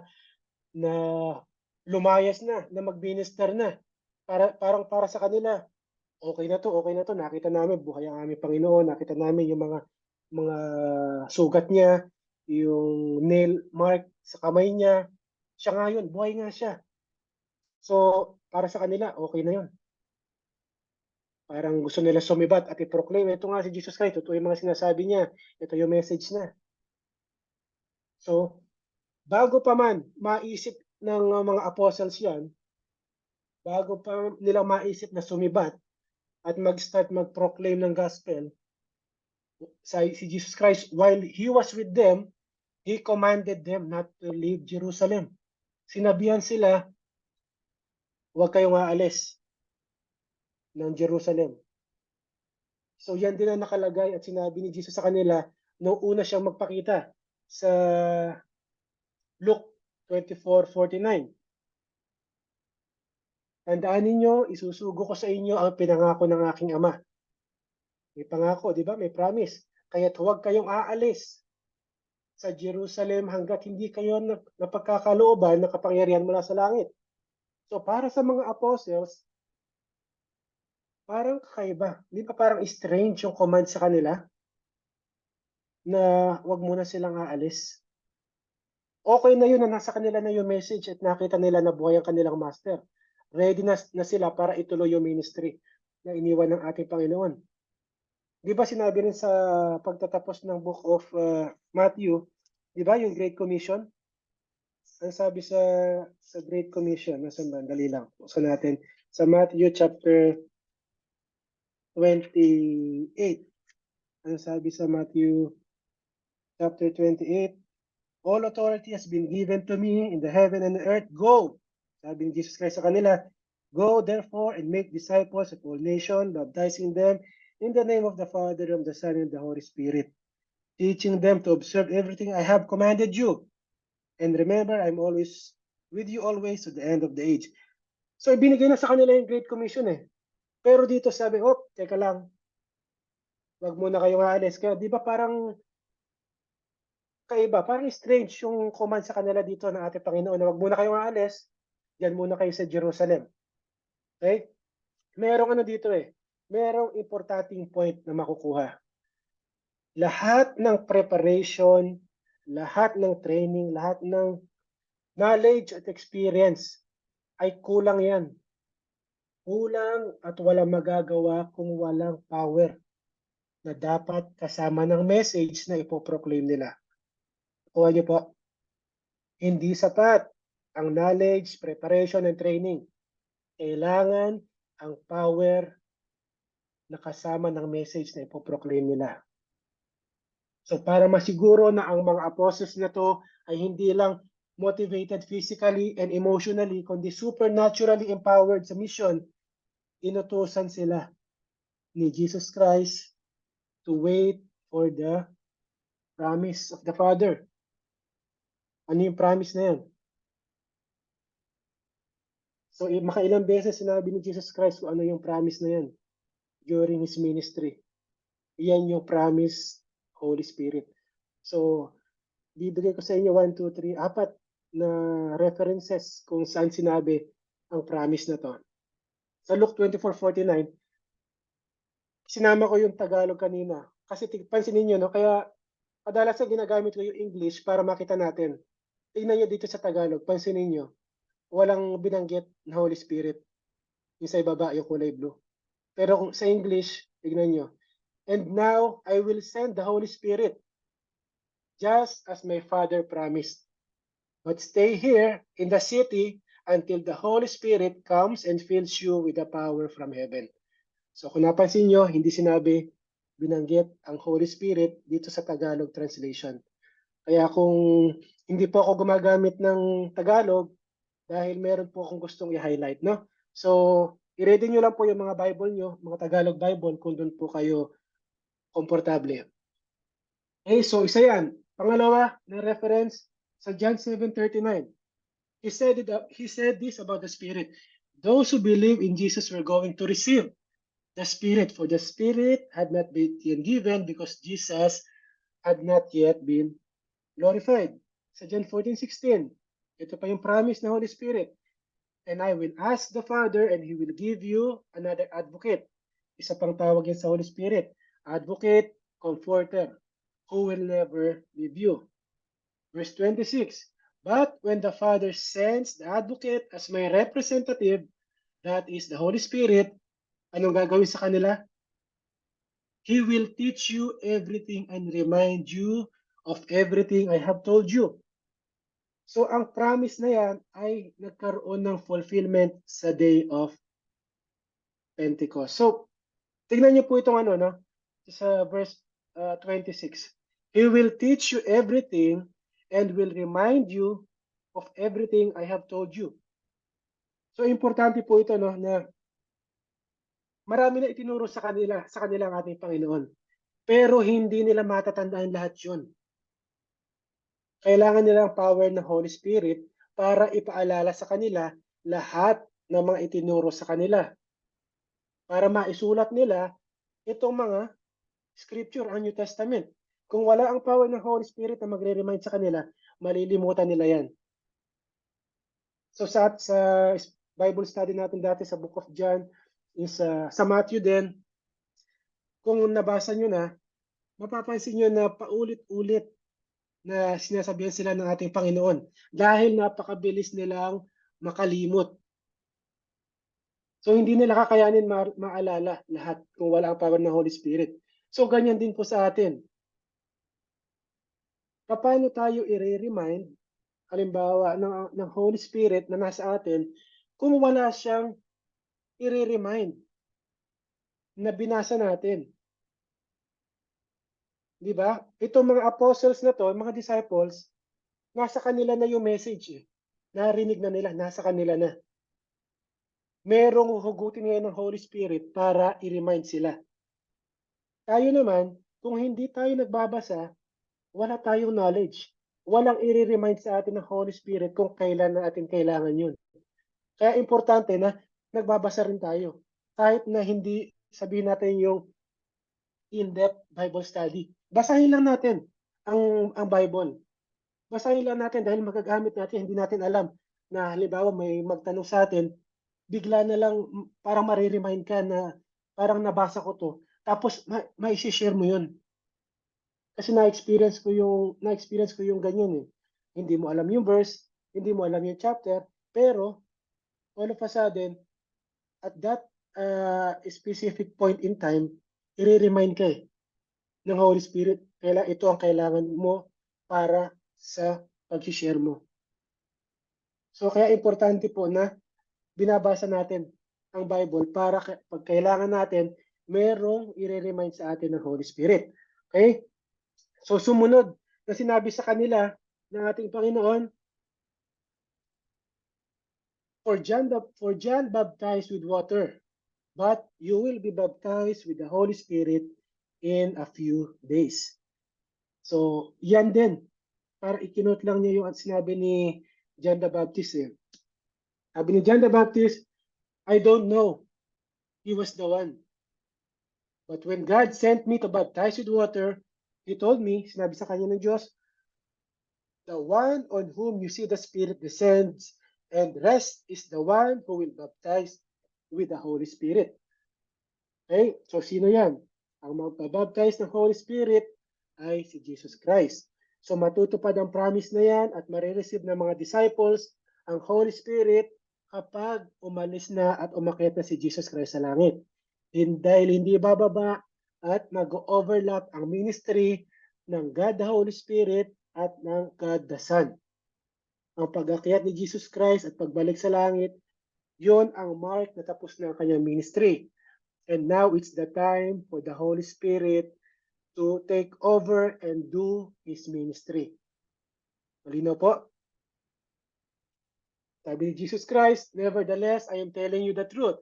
lumayas na mag-minister na. Para sa kanila, okay na to, nakita namin buhay ang aming Panginoon, nakita namin yung mga sugat niya, yung nail mark sa kamay niya, siya nga yun, buhay nga siya. So, para sa kanila, okay na yun. Parang gusto nila sumibat at i-proclaim, ito nga si Jesus Christ, ito yung mga sinasabi niya, ito yung message na. So, bago pa man maisip ng mga apostles yan, bago pa nilang maisip na sumibat at mag-start mag-proclaim ng gospel, si Jesus Christ, while He was with them, He commanded them not to leave Jerusalem. Sinabihan sila, huwag kayong aalis ng Jerusalem. So yan din ang nakalagay at sinabi ni Jesus sa kanila noong una siyang magpakita sa Luke 24:49. Tandaan ninyo, isusugo ko sa inyo ang pinangako ng aking Ama. May pangako, di ba? May promise. Kaya't huwag kayong aalis sa Jerusalem hanggat hindi kayo napagkakalooban ng kapangyarihan mula sa langit. So para sa mga apostles, parang kakaiba. Di ba parang strange yung command sa kanila na huwag muna silang aalis? Okay na yun na nasa kanila na yung message at nakita nila na buhay ang kanilang master. ready na sila para ituloy yung ministry na iniwan ng ating Panginoon. Di ba sinabi rin sa pagtatapos ng book of Matthew, di ba yung Great Commission? Ang sabi sa Great Commission, nasa dali lang, buksan natin. Sa Matthew chapter 28. Ang sabi sa Matthew chapter 28, all authority has been given to me in the heaven and the earth. Go! Sabi ni Jesus Christ sa kanila, go therefore and make disciples of all nations, baptizing them in the name of the Father, of the Son, and the Holy Spirit, teaching them to observe everything I have commanded you. And remember, I'm always with you always to the end of the age. So, ibinigay na sa kanila yung Great Commission eh. Pero dito sabi, teka lang, wag muna kayong aalis. Kaya di ba parang kaiba, parang strange yung command sa kanila dito ng ating Panginoon na wag muna kayong aalis, diyan muna kayo sa Jerusalem. Okay? Merong ano dito eh, merong importanting point na makukuha. Lahat ng preparation, lahat ng training, lahat ng knowledge at experience ay kulang yan. Kulang at walang magagawa kung walang power na dapat kasama ng message na ipoproclaim nila. Kuha niyo po, hindi sapat ang knowledge, preparation, and training. Kailangan ang power na kasama ng message na ipoproclaim nila. So para masiguro na ang mga apostles na to ay hindi lang motivated physically and emotionally, kundi supernaturally empowered sa mission, inutusan sila ni Jesus Christ to wait for the promise of the Father. Ano yung promise na yan? So, makailang beses sinabi ni Jesus Christ kung ano yung promise na yan during His ministry. Yan yung promise, Holy Spirit. So, bibigay ko sa inyo 1, 2, 3, 4 na references kung saan sinabi ang promise na to. Sa Luke 24:49, sinama ko yung Tagalog kanina. Kasi pansinin nyo, no? Kaya kadalasan ginagamit ko yung English para makita natin. Tingnan nyo dito sa Tagalog, pansinin nyo. Walang binanggit na Holy Spirit. Yung sa ibaba, yung kulay blue. Pero kung sa English, tignan nyo. And now, I will send the Holy Spirit, just as my Father promised. But stay here in the city until the Holy Spirit comes and fills you with the power from heaven. So kung napansin nyo, hindi sinabi binanggit ang Holy Spirit dito sa Tagalog translation. Kaya kung hindi po ako gumagamit ng Tagalog, dahil meron po akong gustong i-highlight, no? So, i-ready nyo lang po yung mga Bible nyo, mga Tagalog Bible, kung doon po kayo komportable. Okay, so isa yan. Pangalawa na reference sa John 7:39. He said this about the Spirit. Those who believe in Jesus were going to receive the Spirit, for the Spirit had not been given because Jesus had not yet been glorified. Sa John 14:16, ito pa yung promise ng Holy Spirit. And I will ask the Father and He will give you another advocate. Isa pang tawag yan sa Holy Spirit. Advocate, comforter, who will never leave you. Verse 26, but when the Father sends the advocate as my representative, that is the Holy Spirit, anong gagawin sa kanila? He will teach you everything and remind you of everything I have told you. So ang promise na yan ay nagkaroon ng fulfillment sa day of Pentecost. So tingnan niyo po itong ano, no? Sa verse 26. He will teach you everything and will remind you of everything I have told you. So importante po ito, no, na marami na itinuro sa kanila ang ating Panginoon. Pero hindi nila matatandaan lahat 'yon. Kailangan nila ang power ng Holy Spirit para ipaalala sa kanila lahat ng mga itinuro sa kanila. Para maisulat nila itong mga scripture, ang New Testament. Kung wala ang power ng Holy Spirit na magre-remind sa kanila, malilimutan nila yan. So sa Bible study natin dati sa Book of John, is sa Matthew din, kung nabasa nyo na, mapapansin nyo na paulit-ulit na sinasabihan sila ng ating Panginoon dahil napakabilis nilang makalimot. So hindi nila kakayanin maalala lahat kung wala ang power ng Holy Spirit. So ganyan din po sa atin. Paano tayo i-remind, halimbawa, ng Holy Spirit na nasa atin, kung wala siyang i-remind na binasa natin? Di ba? Itong mga apostles na to, mga disciples, nasa kanila na yung message eh. Narinig na nila, nasa kanila na. Merong hugutin ngayon ng Holy Spirit para i-remind sila. Tayo naman, kung hindi tayo nagbabasa, wala tayong knowledge. Walang i-remind sa atin ng Holy Spirit kung kailan natin kailangan yun. Kaya importante na nagbabasa rin tayo. Kahit na hindi sabihin natin yung in-depth Bible study. Basahin lang natin ang Bible. Basahin lang natin dahil magagamit natin, hindi natin alam na halimbawa may magtanong sa atin, bigla na lang parang mariremind ka na parang nabasa ko to. Tapos mai-share mo yun. Kasi na-experience ko yung ganyan eh. Hindi mo alam yung verse, hindi mo alam yung chapter, pero all of a sudden, at that specific point in time, i-remind ka eh, ng Holy Spirit. Ito ang kailangan mo para sa pag-share mo. So kaya importante po na binabasa natin ang Bible para pag kailangan natin, merong i-remind sa atin ng Holy Spirit. Okay? So sumunod na sinabi sa kanila ng ating Panginoon, For John baptized with water, but you will be baptized with the Holy Spirit in a few days. So, yan din. Para ikinot lang niya yung sinabi ni John the Baptist eh. Sabi ni John the Baptist, I don't know. He was the one. But when God sent me to baptize with water, He told me, sinabi sa kanya ng Diyos, the one on whom you see the Spirit descends and rest is the one who will baptize with the Holy Spirit. Okay? So, sino yan? Ang magpabaptize ng Holy Spirit ay si Jesus Christ. So, matutupad ang promise na yan at marireceive ng mga disciples ang Holy Spirit kapag umalis na at umakyat na si Jesus Christ sa langit. Dahil hindi bababa at mag-overlap ang ministry ng God the Holy Spirit at ng God the Son. Ang pag-akyat ni Jesus Christ at pagbalik sa langit, yon ang mark na tapos na ang kanyang ministry. And now it's the time for the Holy Spirit to take over and do His ministry. Malinaw po? Sabi ni Jesus Christ, nevertheless, I am telling you the truth.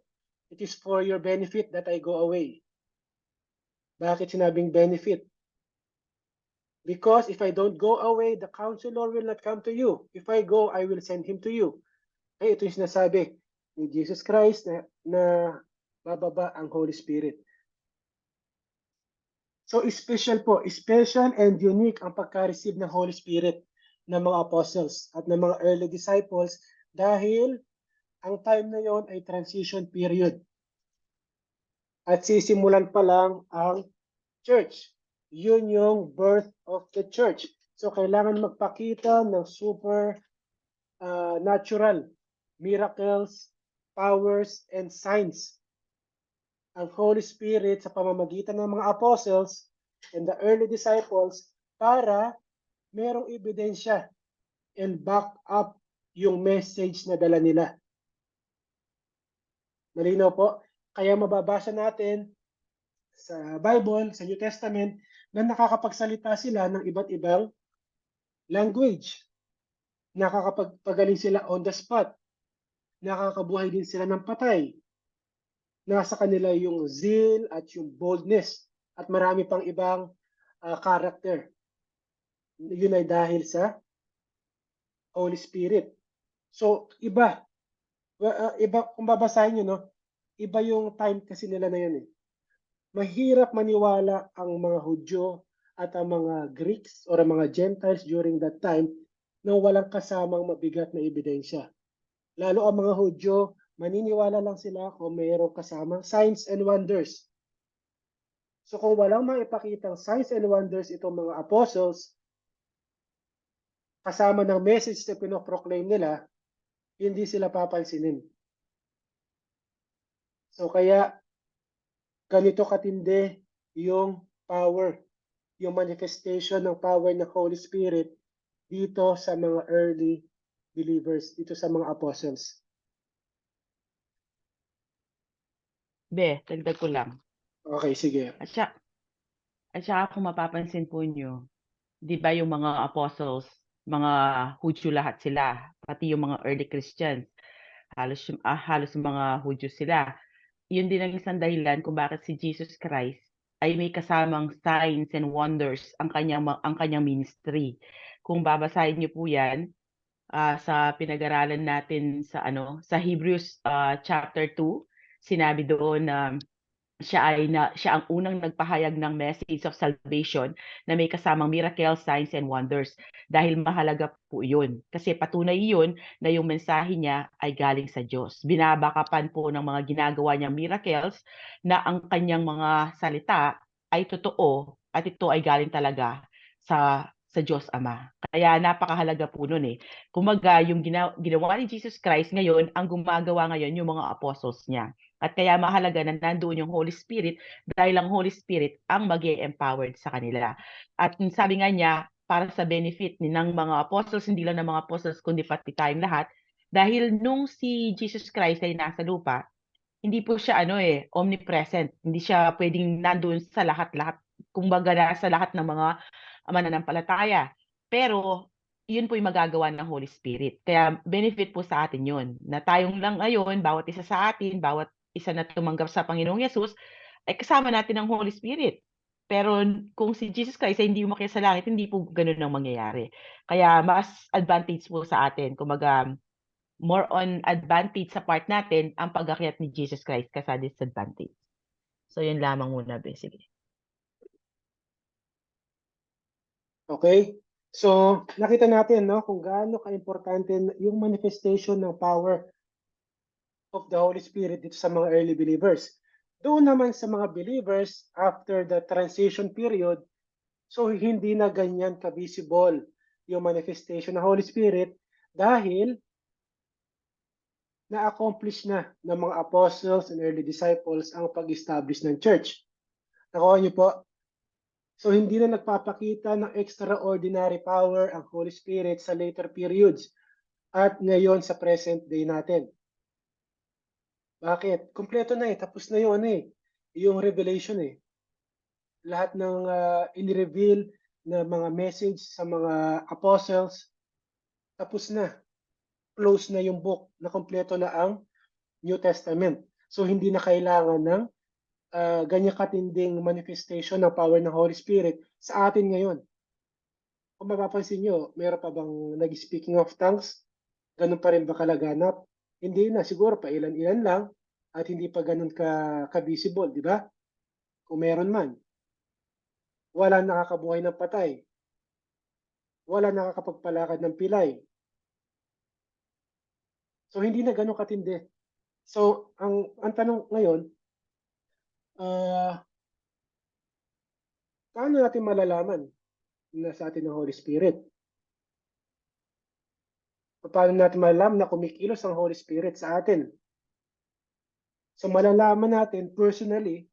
It is for your benefit that I go away. Bakit sinabing benefit? Because if I don't go away, the counselor will not come to you. If I go, I will send him to you. Ay, ito yung sinasabi ni Jesus Christ na bababa ang Holy Spirit. So special po, special and unique ang pagka-receive ng Holy Spirit ng mga apostles at ng mga early disciples dahil ang time na yon ay transition period. At sisimulan pa lang ang church. Yun yung birth of the church. So kailangan magpakita ng super natural miracles, powers, and signs ang Holy Spirit sa pamamagitan ng mga apostles and the early disciples para merong ebidensya and back up yung message na dala nila. Malinaw po? Kaya mababasa natin sa Bible, sa New Testament, na nakakapagsalita sila ng iba't ibang language. Nakakapagaling sila on the spot. Nakakabuhay din sila ng patay. Nasa kanila yung zeal at yung boldness at marami pang ibang character. Yun ay dahil sa Holy Spirit. So, iba kung babasahin nyo, no? Iba yung time kasi nila na yun eh. Mahirap maniwala ang mga Hudyo at ang mga Greeks or ang mga Gentiles during that time na walang kasamang mabigat na ebidensya. Lalo ang mga Hudyo, maniniwala lang sila kung mayroong kasamang signs and wonders. So kung walang maipakitang signs and wonders itong mga apostles, kasama ng message na pinoproclaim nila, hindi sila papansinin. So kaya ganito katindi yung power, yung manifestation ng power ng Holy Spirit dito sa mga early believers, dito sa mga apostles. Dagdag ko lang. Okay, sige. At saka kung mapapansin po nyo, di ba yung mga apostles, mga Hudyo lahat sila, pati yung mga early Christians, halos mga Hudyo sila. Yun din ang isang dahilan kung bakit si Jesus Christ ay may kasamang signs and wonders ang kanyang ministry. Kung babasahin niyo po yan sa pinag-aralan natin sa Hebrews chapter 2, sinabi doon na siya ang unang nagpahayag ng message of salvation na may kasamang miracle, signs, and wonders. Dahil mahalaga po yun. Kasi patunay yun na yung mensahe niya ay galing sa Diyos. Binabakapan po ng mga ginagawa niyang miracles na ang kanyang mga salita ay totoo at ito ay galing talaga sa Diyos Ama. Kaya napakahalaga po nun eh. Kumaga, yung ginawa ni Jesus Christ ngayon, ang gumagawa ngayon yung mga apostles niya. At kaya mahalaga na nandoon yung Holy Spirit dahil ang Holy Spirit ang mag-empowered sa kanila. At sabi nga niya, para sa benefit ng mga apostles, hindi lang ng mga apostles, kundi pati tayong lahat, dahil nung si Jesus Christ ay nasa lupa, hindi po siya omnipresent. Hindi siya pwedeng nandoon sa lahat-lahat, kumbaga sa lahat ng mga mananampalataya. Pero yun po yung magagawa ng Holy Spirit. Kaya benefit po sa atin yun. Na tayong lang ngayon, bawat isa sa atin, bawat isa na tumanggap sa Panginoong Yesus, ay kasama natin ang Holy Spirit. Pero kung si Jesus Christ ay hindi umakyat sa langit, hindi po ganun ang mangyayari. Kaya mas advantage po sa atin. Kumbaga, more on advantage sa part natin ang pag-akyat ni Jesus Christ kaysa disadvantage. So, yun lamang muna, basically. Okay? So, nakita natin kung gaano ka-importante yung manifestation ng power of the Holy Spirit dito sa mga early believers. Doon naman sa mga believers, after the transition period, so hindi na ganyan ka-visible yung manifestation ng Holy Spirit dahil na-accomplish na ng mga apostles and early disciples ang pag-establish ng church. Nakuha niyo po? So hindi na nagpapakita ng extraordinary power ang Holy Spirit sa later periods at ngayon sa present day natin. Bakit? Kompleto na tapos na yung yung revelation Lahat ng in-reveal na mga message sa mga apostles, tapos na. Close na yung book, na kompleto na ang New Testament. So hindi na kailangan ng ganyan katinding manifestation ng power ng Holy Spirit sa atin ngayon. Kung mapapansin nyo, meron pa bang nag-speaking of tongues? Ganun pa rin ba kalaganap? Hindi na, siguro pa ilan-ilan lang at hindi pa ganun ka-visible, di ba? Kung meron man. Wala nakakabuhay ng patay. Wala nakakapagpalakad ng pilay. So hindi na ganun katindi. So ang tanong ngayon, paano natin malalaman na sa atin ng Holy Spirit? Paano natin malalaman na kumikilos ang Holy Spirit sa atin? So malalaman natin personally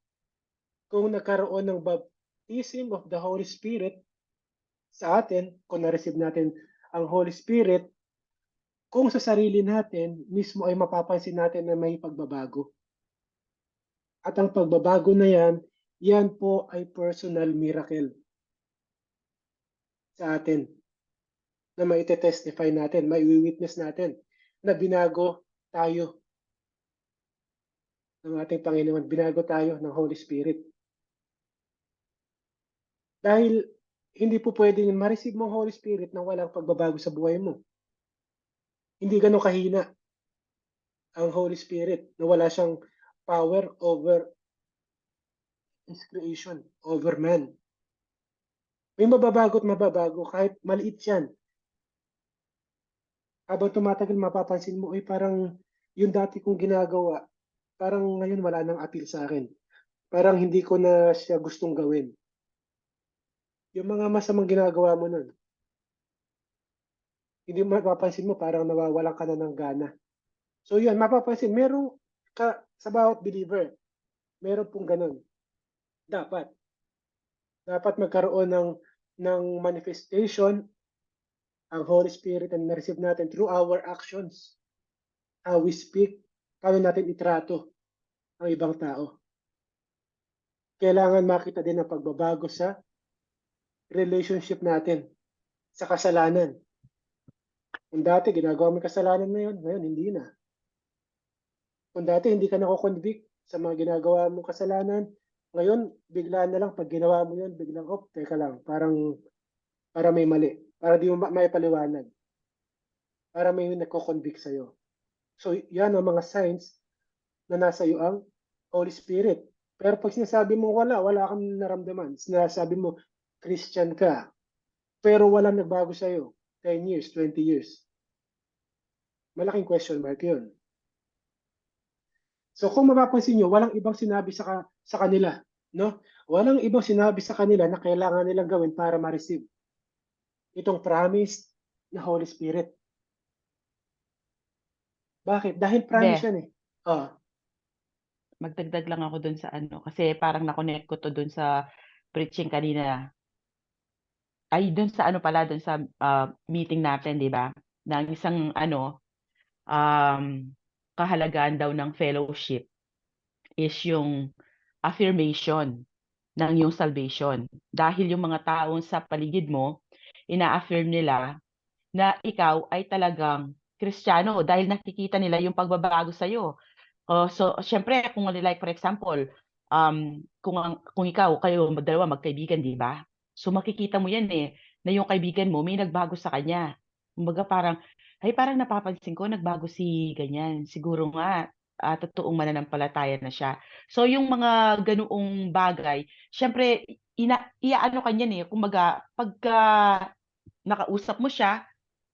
kung nagkaroon ng baptism of the Holy Spirit sa atin, kung na-receive natin ang Holy Spirit, kung sa sarili natin mismo ay mapapansin natin na may pagbabago. At ang pagbabago na yan po ay personal miracle sa atin na maite-testify natin, mai-witness natin na binago tayo ng ating Panginoon, binago tayo ng Holy Spirit. Dahil hindi po pwedeng ma-receive mo ang Holy Spirit nang walang pagbabago sa buhay mo. Hindi ganun kahina ang Holy Spirit na wala siyang power over His creation, over man. May mababago at mababago kahit maliit yan. Habang tumatagal, mapapansin mo, parang yung dati kong ginagawa, parang ngayon wala nang appeal sa akin. Parang hindi ko na siya gustong gawin. Yung mga masamang ginagawa mo nun, hindi mapapansin mo, parang nawawalan ka na ng gana. So yun, mapapansin, merong Sa bawat believer, meron pong ganun. Dapat magkaroon ng manifestation ang Holy Spirit na na-receive natin through our actions. How we speak, paano natin itrato ang ibang tao. Kailangan makita din ang pagbabago sa relationship natin sa kasalanan. Kung dati ginagawa mo yung kasalanan na yun, ngayon hindi na. Kung dati hindi ka nako-convict sa mga ginagawa mong kasalanan, ngayon bigla na lang pag ginawa mo yun, biglang, oh, teka lang, para may mali. Para di mo may paliwanag. Para may nagko-convict sa'yo. So, yan ang mga signs na nasa iyo ang Holy Spirit. Pero pag sinasabi mo wala kang naramdaman. Sinasabi mo, Christian ka. Pero walang nagbago sa'yo. 10 years, 20 years. Malaking question mark yun. So kung mapapansin nyo, walang ibang sinabi sa kanila. No? Walang ibang sinabi sa kanila na kailangan nilang gawin para ma-receive itong promise na Holy Spirit. Bakit? Dahil promise yan eh. Magdagdag lang ako dun sa ano, kasi parang na-connect ko to dun sa preaching kanina. Ay, dun sa ano pala, dun sa meeting natin, di ba? Na isang ano, kahalagahan daw ng fellowship is yung affirmation ng yung salvation. Dahil yung mga taong sa paligid mo, ina-affirm nila na ikaw ay talagang Kristiyano dahil nakikita nila yung pagbabago sa'yo. So, syempre, kung like for example, kung kayo dalawa magkaibigan, di ba? So, makikita mo yan eh, na yung kaibigan mo may nagbago sa kanya. Kumbaga parang napapansin ko, nagbago si ganyan. Siguro nga, totoong mananampalataya na siya. So, yung mga ganoong bagay, syempre, iaano ka niyan eh. Kumbaga, pagka nakausap mo siya,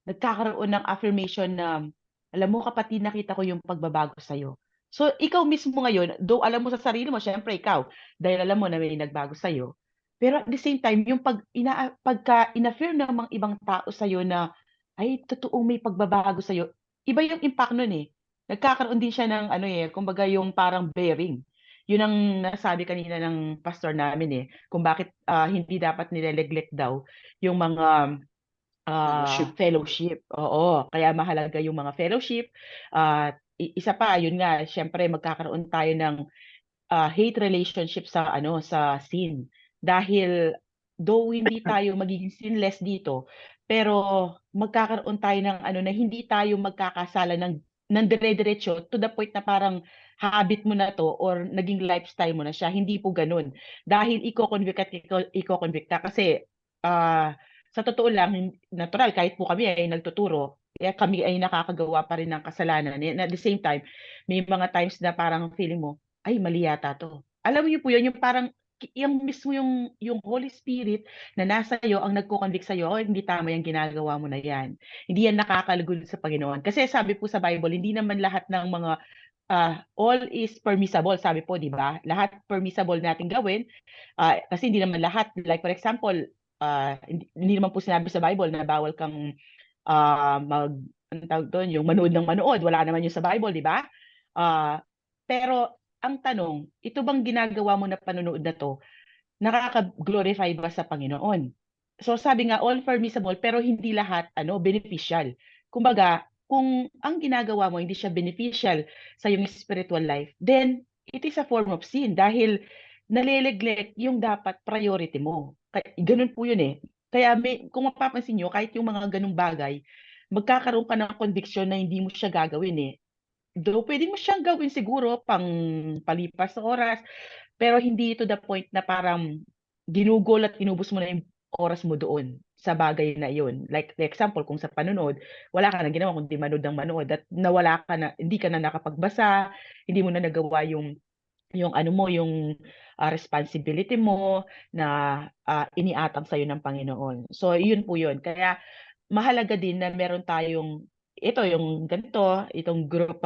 nagkakaroon ng affirmation na, alam mo kapatid, nakita ko yung pagbabago sa'yo. So, ikaw mismo ngayon, though alam mo sa sarili mo, syempre ikaw, dahil alam mo na may nagbago sa'yo. Pero at the same time, yung pagka in-affirm ng mga ibang tao sa'yo na, ay, totoong may pagbabago sa'yo, iba yung impact nun eh. Nagkakaroon din siya ng, ano eh, kumbaga yung parang bearing. Yun ang nasabi kanina ng pastor namin eh, kung bakit hindi dapat nile-neglect daw yung mga fellowship. Oo, kaya mahalaga yung mga fellowship. Isa pa, yun nga, syempre magkakaroon tayo ng hate relationship sa sin. Dahil though hindi tayo magiging sinless dito, pero magkakaroon tayo ng na hindi tayo magkakasala ng dire-diretso to the point na parang habit mo na to or naging lifestyle mo na siya. Hindi po ganun. Dahil iko-convict at iko-convict ka kasi sa totoo lang, natural, kahit po kami ay nagtuturo, kaya kami ay nakakagawa pa rin ng kasalanan. And at the same time, may mga times na parang feeling mo, ay, mali yata to. Alam niyo po yun, yung parang, yung mismo yung Holy Spirit na nasa iyo ang nagko-convict sa iyo, oh, hindi tama yung ginagawa mo na yan. Hindi yan nakakalugod sa Panginoon. Kasi sabi po sa Bible, hindi naman lahat ng mga all is permissible, sabi po, di ba? Lahat permissible natin gawin. Kasi hindi naman lahat, like for example, hindi naman po sinabi sa Bible na bawal kang anong tawag doon, yung manood ng manood. Wala naman yun sa Bible, di ba? Pero ang tanong, ito bang ginagawa mo na panonood na to, nakaka-glorify ba sa Panginoon? So sabi nga, all permissible, pero hindi lahat beneficial. Kumbaga, kung ang ginagawa mo hindi siya beneficial sa iyong spiritual life, then it is a form of sin dahil nale-neglect yung dapat priority mo. Ganun po yun eh. Kaya kung mapapansin nyo, kahit yung mga ganung bagay, magkakaroon ka ng conviction na hindi mo siya gagawin eh. Though pwede mo siyang gawin siguro pang palipas sa oras, pero hindi to the point na parang ginugol at inubos mo na yung oras mo doon sa bagay na yun. Like example, kung sa panonood, wala ka na ginawa kundi manood ng manood at nawala ka na, hindi ka na nakapagbasa, hindi mo na nagawa yung responsibility mo na iniatang sa'yo ng Panginoon. So, yun po yun. Kaya, mahalaga din na meron tayong, yung ganito, itong group,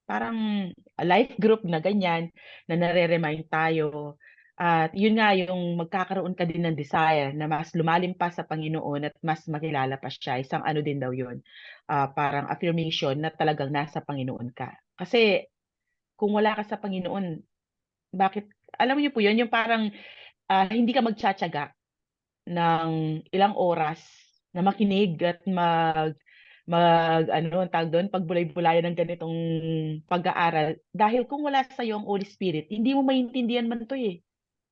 parang life group na ganyan, na nare-remind tayo. At yun nga, yung magkakaroon ka din ng desire na mas lumalim pa sa Panginoon at mas makilala pa siya. Isang din daw yun. Parang affirmation na talagang nasa Panginoon ka. Kasi, kung wala ka sa Panginoon, bakit, alam niyo po yun, yung parang hindi ka magtsatsaga ng ilang oras na makinig at ano, ang tawag doon, pagbulay-bulayan ng ganitong pag-aaral. Dahil kung wala sa iyo ang Holy Spirit, hindi mo maintindihan man to eh.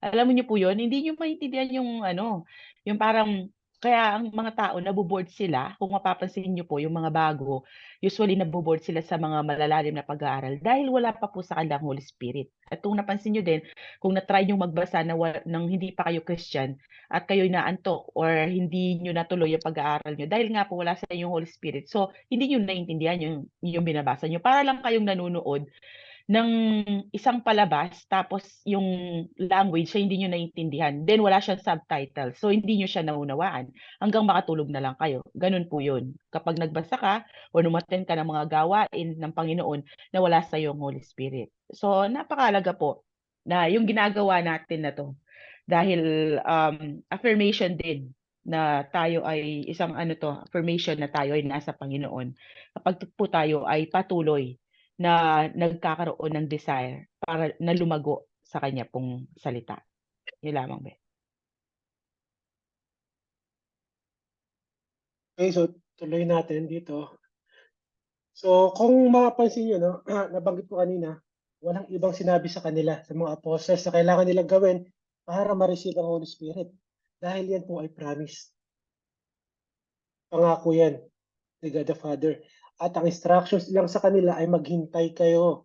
Alam niyo po yun, hindi niyo maintindihan yung ano, yung parang, kaya ang mga tao nabo-bored sila, kung mapapansin niyo po yung mga bago, usually nabo-bored sila sa mga malalalim na pag-aaral dahil wala pa po sa kanila ang Holy Spirit. At kung napansin niyo din, kung na-try niyong magbasa nang hindi pa kayo Christian at kayo'y naantok or hindi niyo natuloy yung pag-aaral niyo dahil nga po wala sa inyong Holy Spirit. So, hindi niyo naintindihan yung binabasa niyo. Para lang kayong nanonood ng isang palabas tapos yung language siya hindi niyo naintindihan. Then wala siyang subtitle. So hindi niyo siya naunawaan hanggang makatulog na lang kayo. Ganun po 'yun. Kapag nagbasa ka o umattend ka ng mga gawain ng Panginoon na wala sa iyo ang Holy Spirit. So napakahalaga po na yung ginagawa natin na 'to dahil affirmation din na tayo ay isang ano to, affirmation na tayo ay nasa Panginoon. Kapag po tayo ay patuloy na nagkakaroon ng desire para na lumago sa kanya pong salita. Yun lamang, Be. Okay, so tuloy natin dito. So kung mapapansin niyo, no, nabanggit ko kanina, walang ibang sinabi sa kanila, sa mga apostles na kailangan nilang gawin para ma-receive ang Holy Spirit. Dahil yan po ay promise. Pangako yan ni God the Father. At ang instructions lang sa kanila ay maghintay kayo.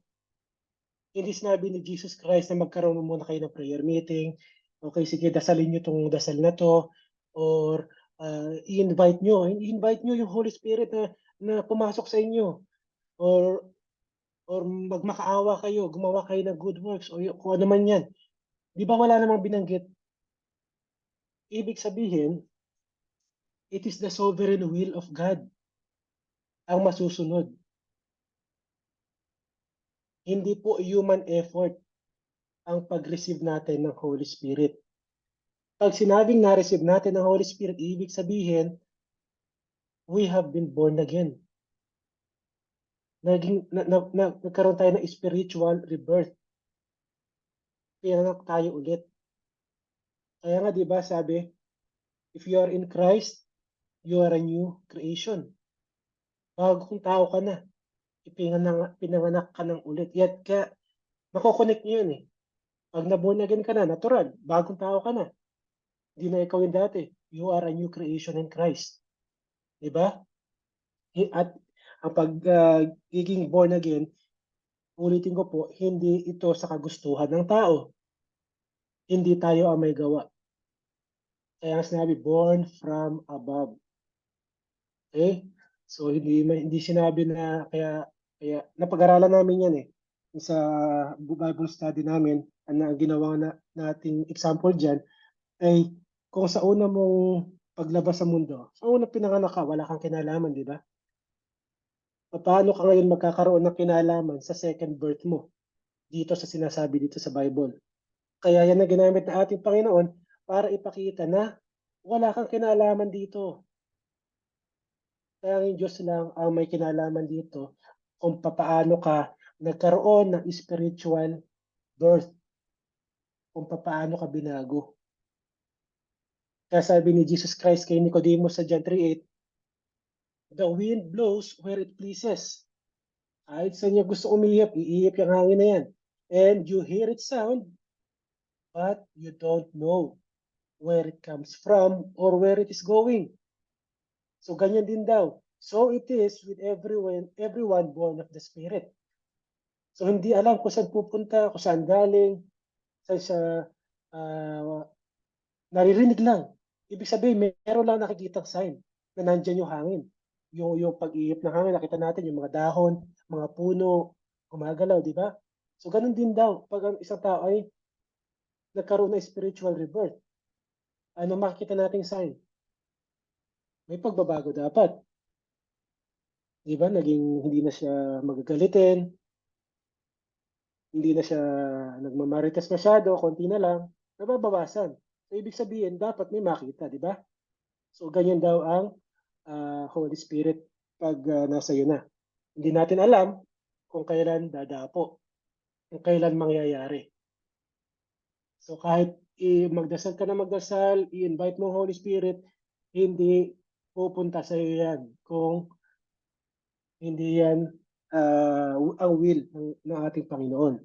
Hindi sinabi ni Jesus Christ na magkaroon muna kayo ng prayer meeting. Okay, sige, dasalin nyo itong dasal na to. Or i-invite nyo yung Holy Spirit na pumasok sa inyo. Or magmakaawa kayo, gumawa kayo ng good works, o kung ano man yan. Di ba wala namang binanggit? Ibig sabihin, it is the sovereign will of God ang masusunod. Hindi po human effort ang pag-receive natin ng Holy Spirit. Pag sinabing na-receive natin ng Holy Spirit, ibig sabihin, we have been born again. Nagkaroon tayo ng spiritual rebirth. Pinanganak tayo ulit. Kaya nga, di ba, sabi, if you are in Christ, you are a new creation. Bagong tao ka na. Pinanganak ka ng ulit. Yet ka, makokonek niyo yun eh. Pag na-born again ka na, natural, bagong tao ka na. Hindi na ikaw yung dati. You are a new creation in Christ. Diba? At ang pagiging born again, ulitin ko po, hindi ito sa kagustuhan ng tao. Hindi tayo ang may gawa. Kaya sinabi, born from above. Okay? So hindi sinabi na kaya napag-aralan namin yan eh. Sa Bible study namin, ang ginawa nating example diyan ay kung sa una mong paglabas sa mundo, sa una pinanganak ka, wala kang kinalaman, di ba? Paano ka ngayon magkakaroon ng kinalaman sa second birth mo dito sa sinasabi dito sa Bible? Kaya yan na ginamit ng ating Panginoon para ipakita na wala kang kinalaman dito. Kaya ang Diyos lang ang may kinalaman dito kung paano ka nagkaroon ng spiritual birth, kung paano ka binago. Kaya sabi ni Jesus Christ kay Nicodemus sa John 3:8, the wind blows where it pleases. Kahit sa niya gusto umihip, iihip yung hangin na yan. And you hear it sound, but you don't know where it comes from or where it is going. So ganyan din daw. So it is with everyone born of the Spirit. So hindi alam kung saan pupunta, kung saan galing, saan siya naririnig lang. Ibig sabihin, meron lang nakikitang sign na nandyan yung hangin. Yung pag-ihip ng hangin, nakita natin yung mga dahon, mga puno, gumagalaw, di ba? So ganun din daw, pag ang isang tao ay nagkaroon ng spiritual rebirth. Ano makikita nating sign? May pagbabago dapat. Di ba? Hindi na siya magagalitin, hindi na siya nagmamarites masyado, konti na lang, nababawasan. So, ibig sabihin, dapat may makita, di ba? So, ganyan daw ang Holy Spirit pag nasa iyo na. Hindi natin alam kung kailan dadapo. kung kailan mangyayari. So kahit magdasal ka na magdasal, i-invite mo ang Holy Spirit, hindi pupunta sa iyo yan kung hindi yan ang will ng ating Panginoon.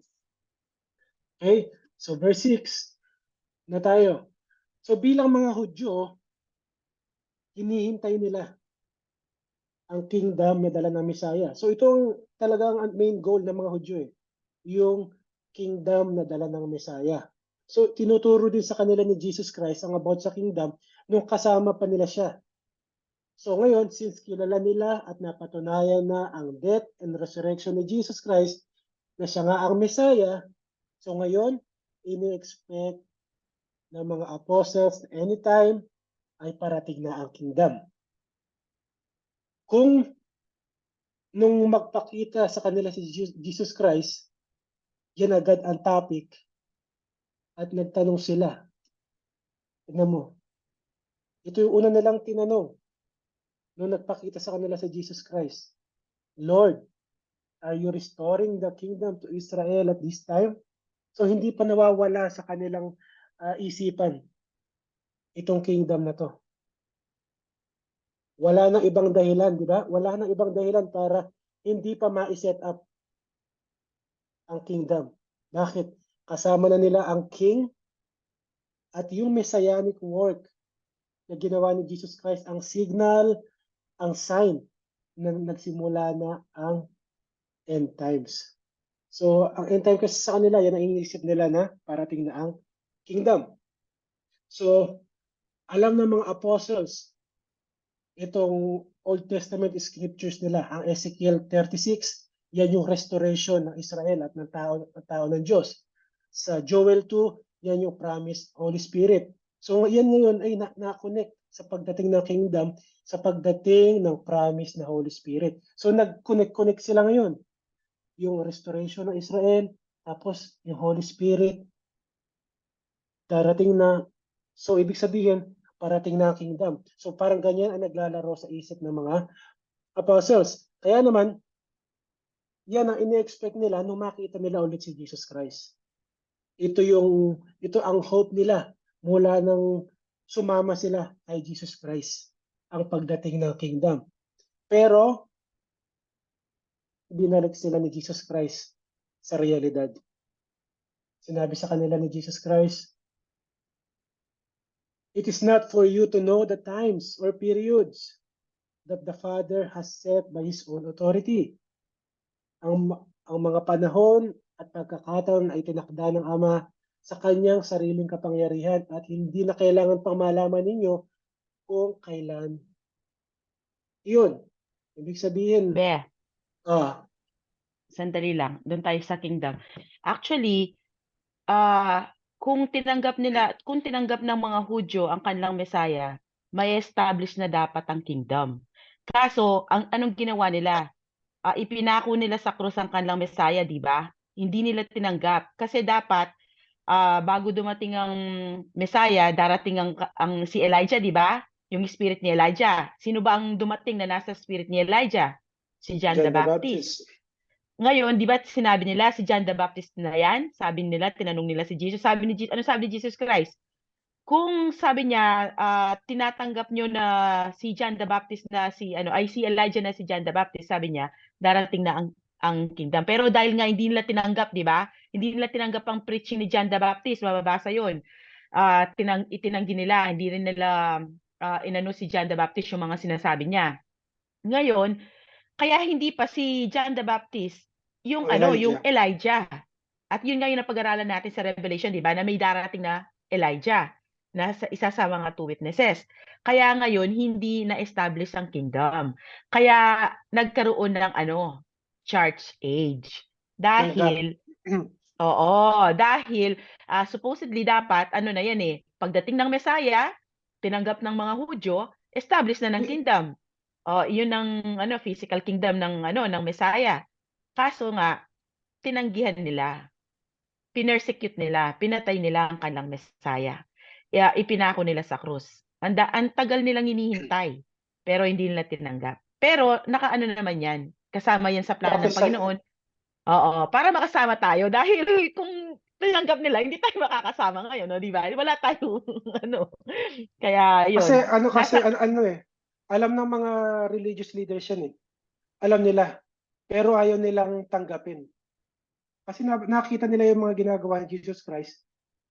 Okay? So verse 6 na tayo. So bilang mga Hudyo, hinihintay nila ang kingdom na dala ng Messiah. So ito ang talagang main goal ng mga Hudyo yung kingdom na dala ng Messiah. So tinuturo din sa kanila ni Jesus Christ ang about sa kingdom nung kasama pa nila siya. So ngayon, since kilala nila at napatunayan na ang death and resurrection ni Jesus Christ, na siya nga ang Messiah, so ngayon, ini-expect ng mga apostles anytime ay parating na ang kingdom. Kung nung magpakita sa kanila si Jesus Christ, yan agad ang topic at nagtanong sila. Tignan mo. Ito yung una nilang tinanong nung nagpakita sa kanila si Jesus Christ. Lord, are you restoring the kingdom to Israel at this time? So hindi pa nawawala sa kanilang isipan itong kingdom na to. Wala nang ibang dahilan, di ba? Wala nang ibang dahilan para hindi pa ma-set up ang kingdom. Bakit? Kasama na nila ang king at yung messianic work na ginawa ni Jesus Christ, ang signal, ang sign na nagsimula na ang end times. So, ang end time kasi sa kanila, yan ang iniisip nila na parating na ang kingdom. So, alam ng mga apostles, itong Old Testament scriptures nila, ang Ezekiel 36, yan yung restoration ng Israel at ng tao ng Diyos. Sa Joel 2, yan yung promised Holy Spirit. So, yan ngayon ay na-connect sa pagdating ng kingdom, sa pagdating ng promise na Holy Spirit. So, nag-connect sila ngayon. Yung restoration ng Israel, tapos yung Holy Spirit, darating na. So, ibig sabihin, parating na ang kingdom. So, parang ganyan ang naglalaro sa isip ng mga apostles. Kaya naman, yan ang ini-expect nila nung makita nila ulit si Jesus Christ. Ito ang hope nila mula nang sumama sila kay Jesus Christ, ang pagdating ng kingdom. Pero, binalik sila ni Jesus Christ sa realidad. Sinabi sa kanila ni Jesus Christ, it is not for you to know the times or periods that the Father has set by His own authority. Ang mga panahon at pagkakataon ay tinakda ng Ama sa kanyang sariling kapangyarihan at hindi na kailangan pang malaman ninyo kung kailan yun. Ibig sabihin, Be, sandali lang. Doon tayo sa kingdom. Actually, kung tinanggap ng mga Hudyo ang kanilang Messiah, may establish na dapat ang kingdom. Kaso, anong ginawa nila? Ipinako nila sa krus ang kanilang Messiah, di ba? Hindi nila tinanggap. Kasi dapat, bago dumating ang Messiah, darating ang si Elijah, di ba? Yung spirit ni Elijah. Sino ba ang dumating na nasa spirit ni Elijah? Si John the Baptist. Ngayon, di ba sinabi nila si John the Baptist na yan? Sabi nila, tinanong nila si Jesus. Ano sabi ni Jesus Christ? Kung sabi niya, tinatanggap nyo na si John the Baptist na si Elijah na si John the Baptist, sabi niya, darating na ang kingdom. Pero dahil nga hindi nila tinanggap, di ba? Hindi nila tinanggap ang preaching ni John the Baptist, mababasa 'yon. Itinanggi nila, hindi rin nila inano si John the Baptist yung mga sinasabi niya. Ngayon, kaya hindi pa si John the Baptist yung yung Elijah. At yun nga yung napag-aralan natin sa Revelation, di ba? Na may darating na Elijah na isa sa mga two witnesses. Kaya ngayon hindi na-establish ang kingdom. Kaya nagkaroon ng church age. Dahil dahil supposedly dapat na yan pagdating ng Messiah, tinanggap ng mga Hudyo, establish na ng kingdom. Yun ang physical kingdom ng Messiah. Kaso nga tinanggihan nila. Pinersecute nila, pinatay nila ang kanilang Messiah. Ipinako nila sa krus. Ang tagal nilang hinihintay, pero hindi nila tinanggap. Pero nakaano naman yan. Kasama yan sa plano ng Panginoon. Oo, para makasama tayo dahil kung tinanggap nila hindi tayo makakasama ngayon, no, 'di ba? Wala tayong ano, kaya Kasi 'yun, ano kasi nasa ano eh, alam ng mga religious leaders yan eh. Alam nila, pero ayaw nilang tanggapin. Kasi nakita nila yung mga ginagawa ni Jesus Christ.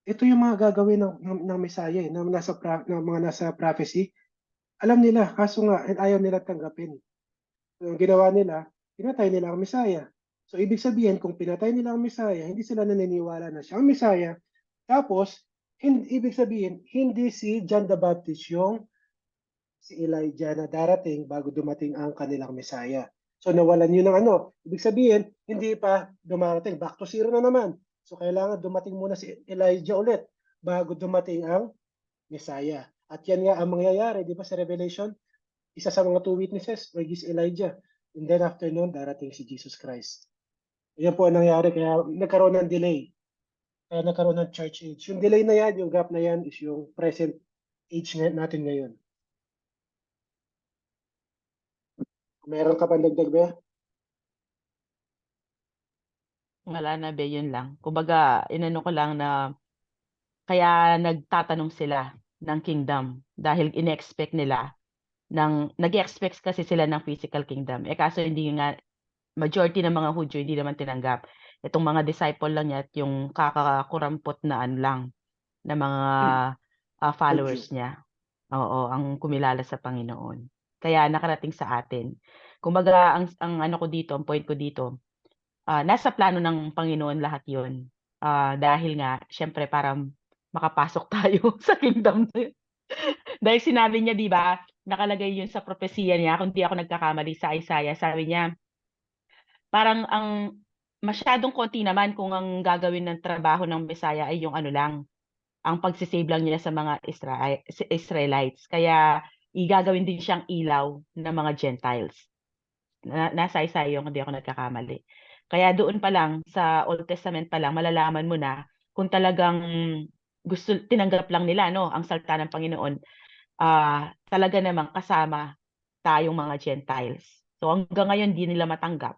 Ito yung mga gagawin ng Messiah eh, ng mga nasa prophecy. Alam nila, kaso nga ayaw nila tanggapin. So, ang ginawa nila, pinatay nila ang Messiah. So ibig sabihin, kung pinatay nila ang Messiah, hindi sila naniniwala na siya ang Messiah. Tapos, ibig sabihin, hindi si John the Baptist yung si Elijah na darating bago dumating ang kanilang Messiah. So nawalan yun ng ano. Ibig sabihin, hindi pa dumarating. Back to zero na naman. So kailangan dumating muna si Elijah ulit bago dumating ang Messiah. At yan nga ang mangyayari, di ba sa Revelation, isa sa mga two witnesses, is Elijah. And then after noon, darating si Jesus Christ. Yan po ang nangyari, kaya nagkaroon ng delay. Kaya nagkaroon ng church age. Yung delay na yan, yung gap na yan, is yung present age natin ngayon. Meron ka pa dagdag ba? wala na be, 'yun lang. Kumbaga inano ko lang na kaya nagtatanong sila ng kingdom dahil ine-expect nila nag-e-expect kasi sila ng physical kingdom. Eh, kaso hindi nga majority ng mga Hudyo hindi naman tinanggap. Itong mga disciple lang niya at yung kakakurampot na ano lang na mga Hudyo. followers niya. Oo, ang kumilala sa Panginoon. Kaya nakarating sa atin. Kumbaga ang ano ko dito, ang point ko dito, nasa plano ng Panginoon lahat 'yun. Dahil nga siyempre para makapasok tayo sa kingdom na 'yun. Dahil sinabi niya 'di ba, nakalagay 'yun sa propesiya niya kung di ako nagkakamali sa Isaiah, sabi niya, parang ang masyadong konti naman kung ang gagawin ng trabaho ng Messiah ay yung ano lang, ang pagse-save lang nila sa mga Israelites. Kaya gagawin din siyang ilaw ng mga Gentiles. Nasa Isaiah yun kung di ako nagkakamali. Kaya doon pa lang sa Old Testament pa lang malalaman mo na kung talagang tinanggap lang nila 'no, ang salita ng Panginoon, talaga namang kasama tayong mga Gentiles. So hanggang ngayon di nila matanggap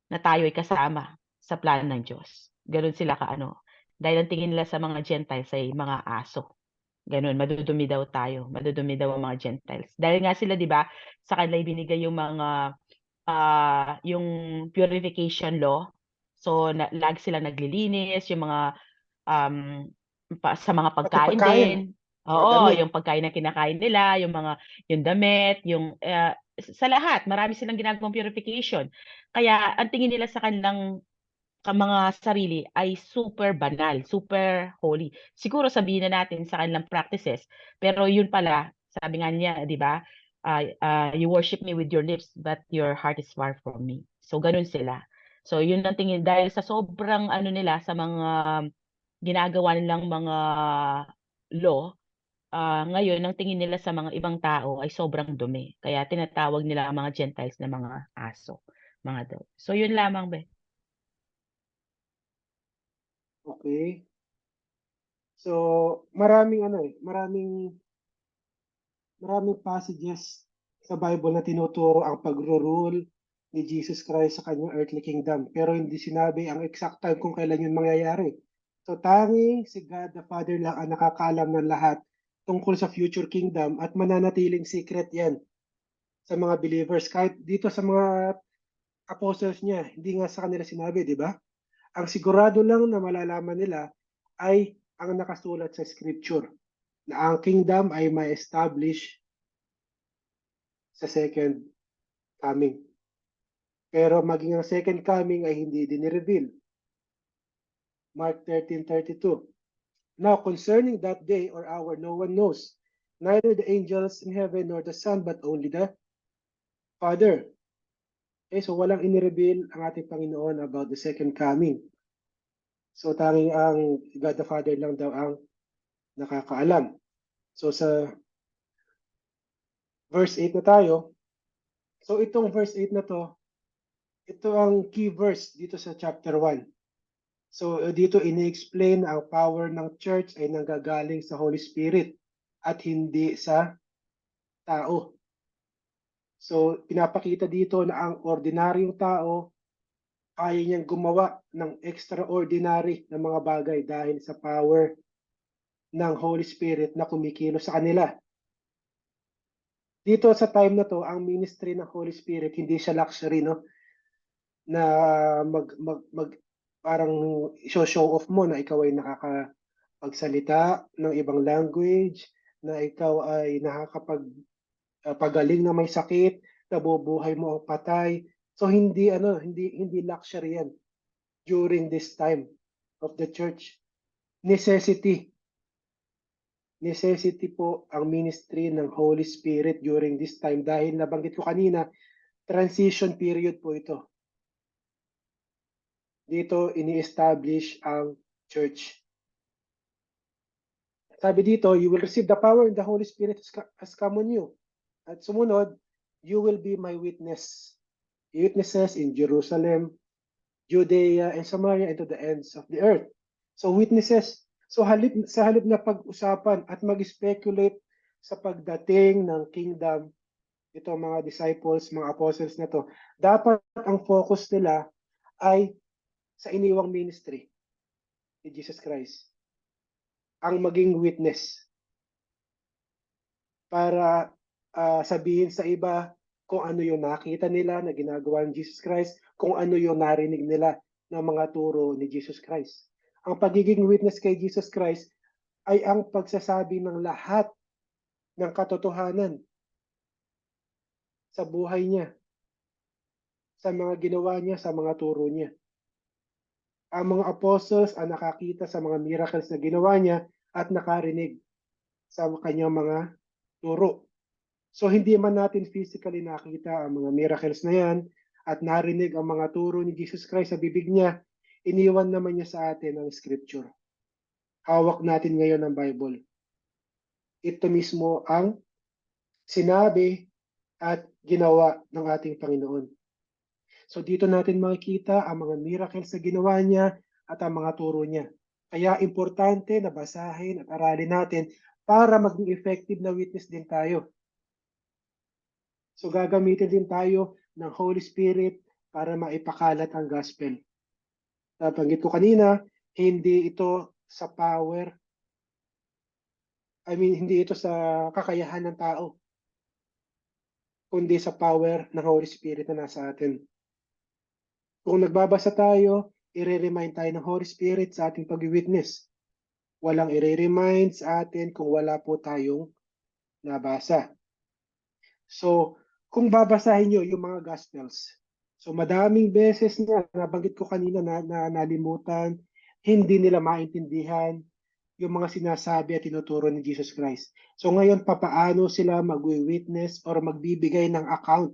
na tayo ay kasama sa plano ng Diyos. Gano'n sila kaano, dahil ang tingin nila sa mga Gentiles ay mga aso. Gano'n, madudumi daw tayo, madudumi daw ang mga Gentiles. Dahil nga sila 'di ba, sa kanila ibinigay yung mga yung purification law. So lagi silang naglilinis, yung mga um, sa mga Pati pagkain pagkain, din. mga Oo, damit. yung pagkain na kinakain nila, yung damit, yung sa lahat, marami silang ginagawang purification. Kaya ang tingin nila sa kanilang mga sarili ay super banal, super holy. Siguro sabihin na natin sa kanilang practices, pero yun pala, sabi nga niya, 'di ba? You worship me with your lips, but your heart is far from me. So ganun sila. So yun ang tingin dahil sa sobrang ano nila sa mga ginagawa nilang mga law, ngayon ang tingin nila sa mga ibang tao ay sobrang dumi. Kaya tinatawag nila ang mga Gentiles na mga aso, mga daw. So yun lamang be. Okay. So, maraming ano eh, maraming passages sa Bible na tinuturo ang pagro-rule ni Jesus Christ sa kanyang earthly kingdom. Pero hindi sinabi ang exact time kung kailan yun mangyayari. So, tanging si God the Father lang ang nakakaalam ng lahat tungkol sa future kingdom at mananatiling secret yan sa mga believers. Kahit dito sa mga apostles niya, hindi nga sa kanila sinabi, di ba? Ang sigurado lang na malalaman nila ay ang nakasulat sa scripture na ang kingdom ay ma-establish sa second coming. Pero maging ang second coming ay hindi din reveal. Mark 13:32. Now concerning that day or hour no one knows, neither the angels in heaven nor the Son, but only the Father. Okay, so walang inireveal ang ating Panginoon about the second coming. So tanging ang God the Father lang daw ang nakakaalam. So sa verse 8 na tayo. So itong verse 8 na to, ito ang key verse dito sa chapter 1. So dito ini-explain ang power ng church ay nanggagaling sa Holy Spirit at hindi sa tao. So pinapakita dito na ang ordinaryong tao kaya niyang gumawa ng extraordinary na mga bagay dahil sa power ng Holy Spirit na kumikilos sa kanila. Dito sa time na to, ang ministry ng Holy Spirit, hindi siya luxury, no? Na parang show off mo na ikaw ay nakakapagsalita ng ibang language, na ikaw ay nakakapagaling na may sakit, nabubuhay mo ang patay. So hindi luxury yan during this time of the church. Necessity po ang ministry ng Holy Spirit during this time dahil nabanggit ko kanina, transition period po ito. Dito ini-establish ang church. Sabi dito, you will receive the power and the Holy Spirit has come on you. At sumunod, you will be my witnesses in Jerusalem, Judea, and Samaria, and to the ends of the earth. So witnesses. So sa halip na pag-usapan at mag-speculate sa pagdating ng kingdom, ito mga disciples, mga apostles na to, dapat ang focus nila ay sa iniwang ministry ni Jesus Christ. Ang maging witness. Para sabihin sa iba kung ano yung nakita nila na ginagawa ni Jesus Christ, kung ano yung narinig nila ng mga turo ni Jesus Christ. Ang pagiging witness kay Jesus Christ ay ang pagsasabi ng lahat ng katotohanan sa buhay niya, sa mga ginawa niya, sa mga turo niya. Ang mga apostles ang nakakita sa mga miracles na ginawa niya at nakarinig sa kanyang mga turo. So hindi man natin physically nakita ang mga miracles na yan at narinig ang mga turo ni Jesus Christ sa bibig niya, iniwan naman niya sa atin ang scripture. Hawak natin ngayon ang Bible. Ito mismo ang sinabi at ginawa ng ating Panginoon. So dito natin makikita ang mga miracles na ginawa niya at ang mga turo niya. Kaya importante na basahin at aralin natin para maging effective na witness din tayo. So gagamitin din tayo ng Holy Spirit para maipakalat ang gospel. Nabanggit ko kanina, hindi ito sa power, hindi ito sa kakayahan ng tao, kundi sa power ng Holy Spirit na nasa atin. Kung nagbabasa tayo, i-remind tayo ng Holy Spirit sa ating pag-witness. Walang i-remind sa atin kung wala po tayong nabasa. So, kung babasahin nyo yung mga Gospels, so madaming beses na nabanggit ko kanina na nalimutan, hindi nila maintindihan yung mga sinasabi at tinuturo ni Jesus Christ. So ngayon, papaano sila mag-witness or magbibigay ng account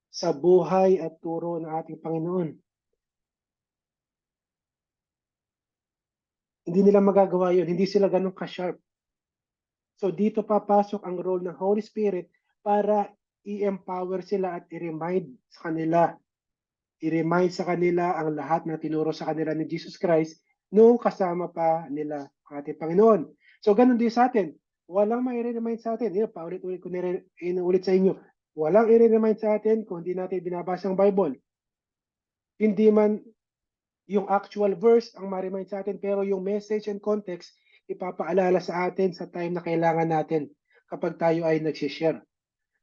sa buhay at turo ng ating Panginoon? Hindi nila magagawa yun. Hindi sila ganun ka-sharp. So dito papasok ang role ng Holy Spirit para i-empower sila at i-remind sa kanila ang lahat na tinuro sa kanila ni Jesus Christ noong kasama pa nila ang ating Panginoon. So ganun din sa atin. Walang mai-remind sa atin. Paulit-ulit ko inuulit sa inyo. Walang i-remind sa atin kung hindi natin binabasa ang Bible. Hindi man yung actual verse ang ma-remind sa atin, pero yung message and context ipapaalala sa atin sa time na kailangan natin kapag tayo ay nag-share.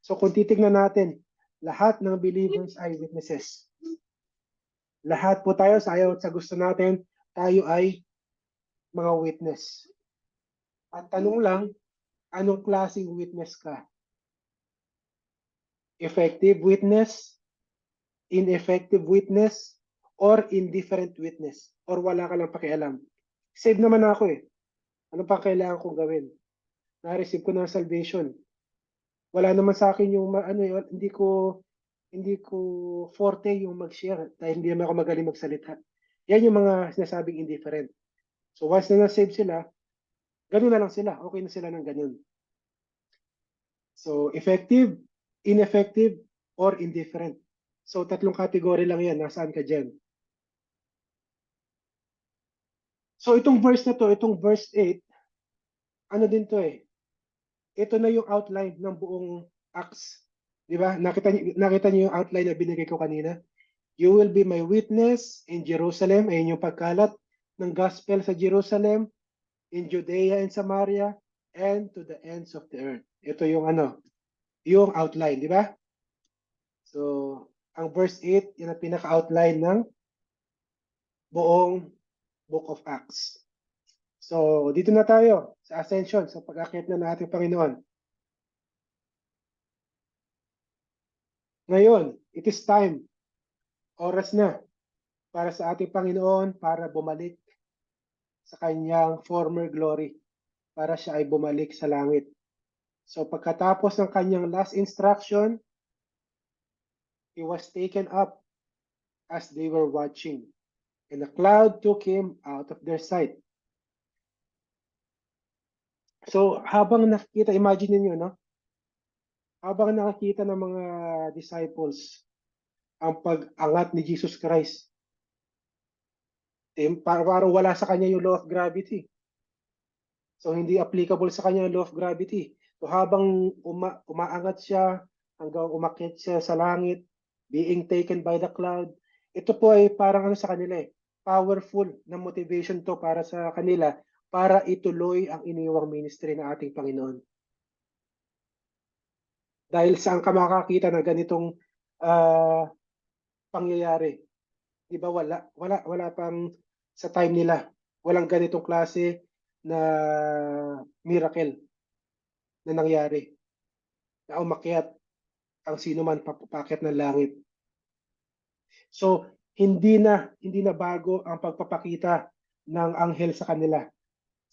So kung titignan natin, lahat ng believers ay witnesses. Lahat po tayo sa ayaw at sa gusto natin, tayo ay mga witness. At tanong lang, anong klaseng witness ka? Effective witness, ineffective witness, or indifferent witness, or wala ka lang pakialam. Save naman ako eh. Ano pa kailangan kong gawin? Na-receive ko ng salvation. Wala naman sa akin yung hindi ko forte yung mag-share dahil hindi naman ako magaling magsalita. Yan yung mga sinasabing indifferent. So once na na-save sila, ganun na lang sila. Okay na sila ng ganun. So effective, ineffective, or indifferent. So tatlong category lang yan. Nasaan ka dyan? So itong verse na to, itong verse 8, ano din to eh. Ito na yung outline ng buong Acts. Di ba? Nakita niyo yung outline na binigay ko kanina? You will be my witness in Jerusalem, ayun yung pagkalat ng gospel sa Jerusalem, in Judea and Samaria, and to the ends of the earth. Ito yung yung outline, di ba? So, ang verse 8, yun ang pinaka-outline ng buong Book of Acts. So, dito na tayo sa ascension, sa pag-akyat na ng ating Panginoon. Ngayon, it is time, oras na, para sa ating Panginoon para bumalik sa kanyang former glory, para siya ay bumalik sa langit. So pagkatapos ng kanyang last instruction, he was taken up as they were watching, and a cloud took him out of their sight. So habang nakikita, imagine niyo, no? Habang nakikita ng mga disciples ang pag-angat ni Jesus Christ, parang wala sa kanya yung law of gravity. So hindi applicable sa kanya yung law of gravity. So habang umaangat siya hanggang umakyat siya sa langit, being taken by the cloud, ito po ay parang sa kanila powerful na motivation to para sa kanila para ituloy ang iniwang ministry ng ating Panginoon. Dahil saan ka makakita na ganitong pangyayari? Di ba wala pang sa time nila. Walang ganitong klase na miracle na nangyari. Na umakyat ang sino man papakit ng langit. So, hindi na bago ang pagpapakita ng anghel sa kanila.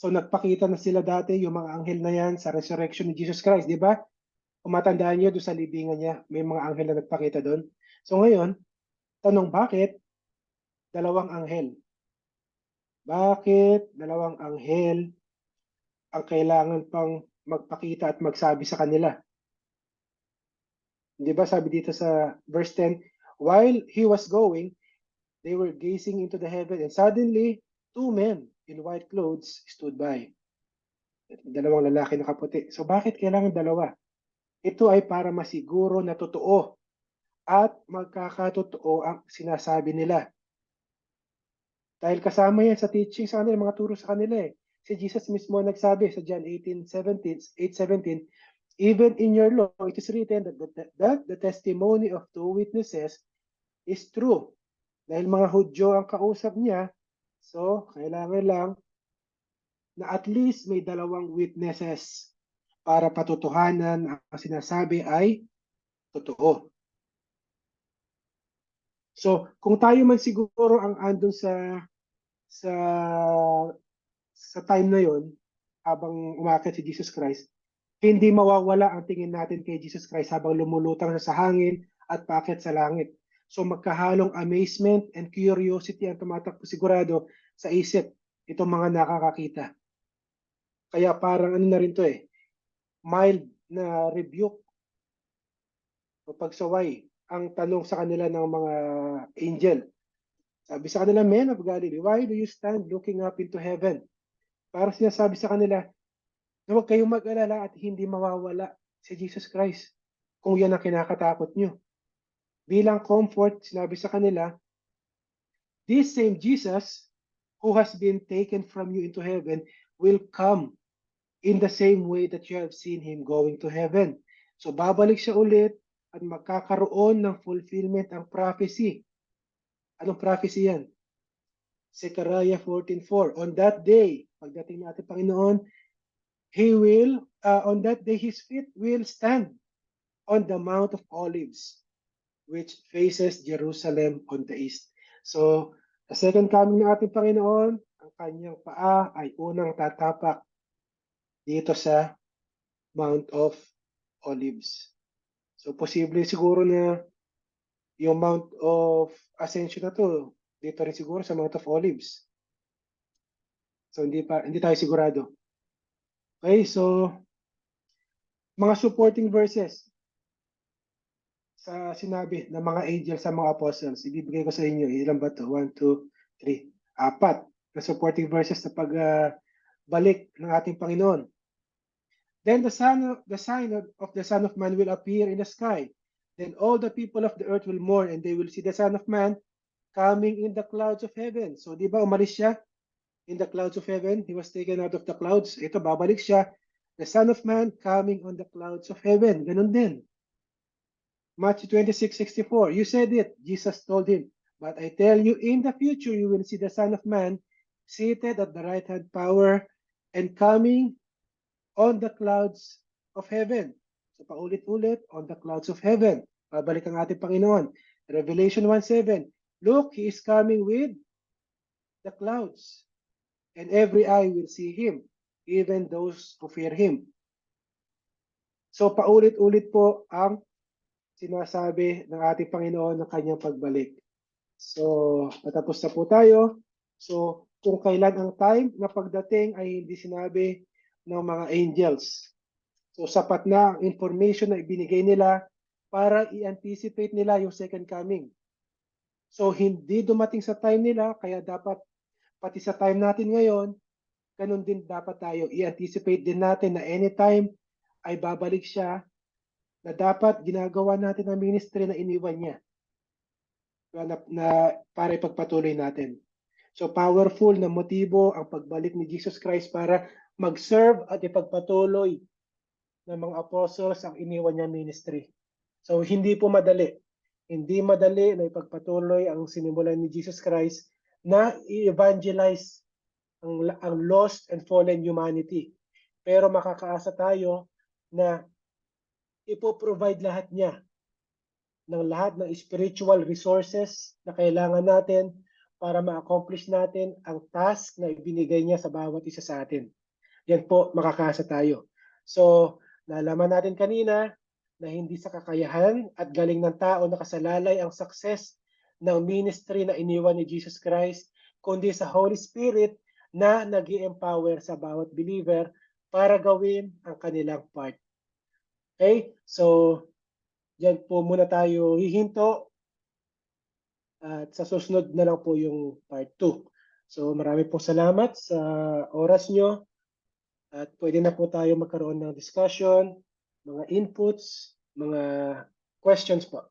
So, nagpakita na sila dati yung mga anghel na yan sa resurrection ni Jesus Christ, di ba? Kung matandaan niyo doon sa libingan niya, may mga anghel na nagpakita doon. So, ngayon, tanong bakit dalawang anghel? Bakit dalawang anghel ang kailangan pang magpakita at magsabi sa kanila? Di ba sabi dito sa verse 10, while he was going, they were gazing into the heaven, and suddenly, two men in white clothes stood by. Dalawang lalaki na kaputi. So bakit kailangan dalawa? Ito ay para masiguro na totoo at magkakatotoo ang sinasabi nila. Dahil kasama yan sa teaching sa kanila, mga turo sa kanila eh. Si Jesus mismo nagsabi sa John 8:17, even in your law, it is written that the testimony of two witnesses is true. Dahil mga Hudyo ang kausap niya, so kailangan lang na at least may dalawang witnesses para patutuhanan ang sinasabi ay totoo. So, kung tayo man siguro ang andun sa time na yon, habang umakyat si Jesus Christ, hindi mawawala ang tingin natin kay Jesus Christ habang lumulutang sa hangin at paakyat sa langit. So magkahalong amazement and curiosity ang tumatakbo sigurado sa isip itong mga nakakakita. Kaya parang na rin to mild na rebuke o pagsaway ang tanong sa kanila ng mga angel. Sabi sa kanila, men of Galilee, why do you stand looking up into heaven? Para sinasabi sa kanila, na huwag kayong mag-alala at hindi mawawala si Jesus Christ kung yan ang kinakatakot nyo. Bilang comfort, sinabi sa kanila, this same Jesus who has been taken from you into heaven will come in the same way that you have seen him going to heaven. So babalik siya ulit at magkakaroon ng fulfillment ang prophecy. Anong prophecy yan? Zechariah 14:4. On that day, pagdating natin Panginoon, he will, on that day, his feet will stand on the Mount of Olives, which faces Jerusalem on the east. So, the second coming ng ating Panginoon, ang kanyang paa ay unang tatapak dito sa Mount of Olives. So, posible siguro na yung Mount of Ascension na to, dito rin siguro sa Mount of Olives. So, hindi tayo sigurado. Okay, so, mga supporting verses sa sinabi ng mga angel sa mga apostles. Ibibigay ko sa inyo. Ilan ba ito? 1, 2, 3, 4 na supporting verses sa pagbalik ng ating Panginoon. Then the sign of the Son of Man will appear in the sky. Then all the people of the earth will mourn, and they will see the Son of Man coming in the clouds of heaven. So di ba umalis siya in the clouds of heaven? He was taken out of the clouds. Ito, babalik siya. The Son of Man coming on the clouds of heaven. Ganun din. Matthew 26:64. You said it. Jesus told him. But I tell you, in the future, you will see the Son of Man seated at the right hand power and coming on the clouds of heaven. So paulit-ulit, on the clouds of heaven. Babalik ang ating Panginoon. Revelation 1:7. Look, He is coming with the clouds, and every eye will see Him, even those who fear Him. So paulit-ulit po ang sinasabi ng ating Panginoon ng kanyang pagbalik. So, patapos na po tayo. So, kung kailan ang time na pagdating ay hindi sinabi ng mga angels. So, sapat na ang information na ibinigay nila para i-anticipate nila yung second coming. So, hindi dumating sa time nila, kaya dapat, pati sa time natin ngayon, ganun din dapat tayo. I-anticipate din natin na anytime ay babalik siya, na dapat ginagawa natin ang ministry na iniwan niya na para ipagpatuloy natin. So powerful na motibo ang pagbalik ni Jesus Christ para mag-serve at ipagpatuloy ng mga apostles ang iniwan niya ministry. So hindi po madali. Hindi madali na ipagpatuloy ang sinimulan ni Jesus Christ na i-evangelize ang lost and fallen humanity. Pero makakaasa tayo na ipo-provide lahat niya ng lahat ng spiritual resources na kailangan natin para ma-accomplish natin ang task na ibinigay niya sa bawat isa sa atin. Yan po, makakaasa tayo. So, nalaman natin kanina na hindi sa kakayahan at galing ng tao nakasalalay ang success ng ministry na iniwan ni Jesus Christ, kundi sa Holy Spirit na nag-i-empower sa bawat believer para gawin ang kanilang part. Okay? So, yan po muna tayo hihinto. At sa susunod na lang po yung part 2. So marami pong salamat sa oras nyo. At pwede na po tayo magkaroon ng discussion, mga inputs, mga questions po.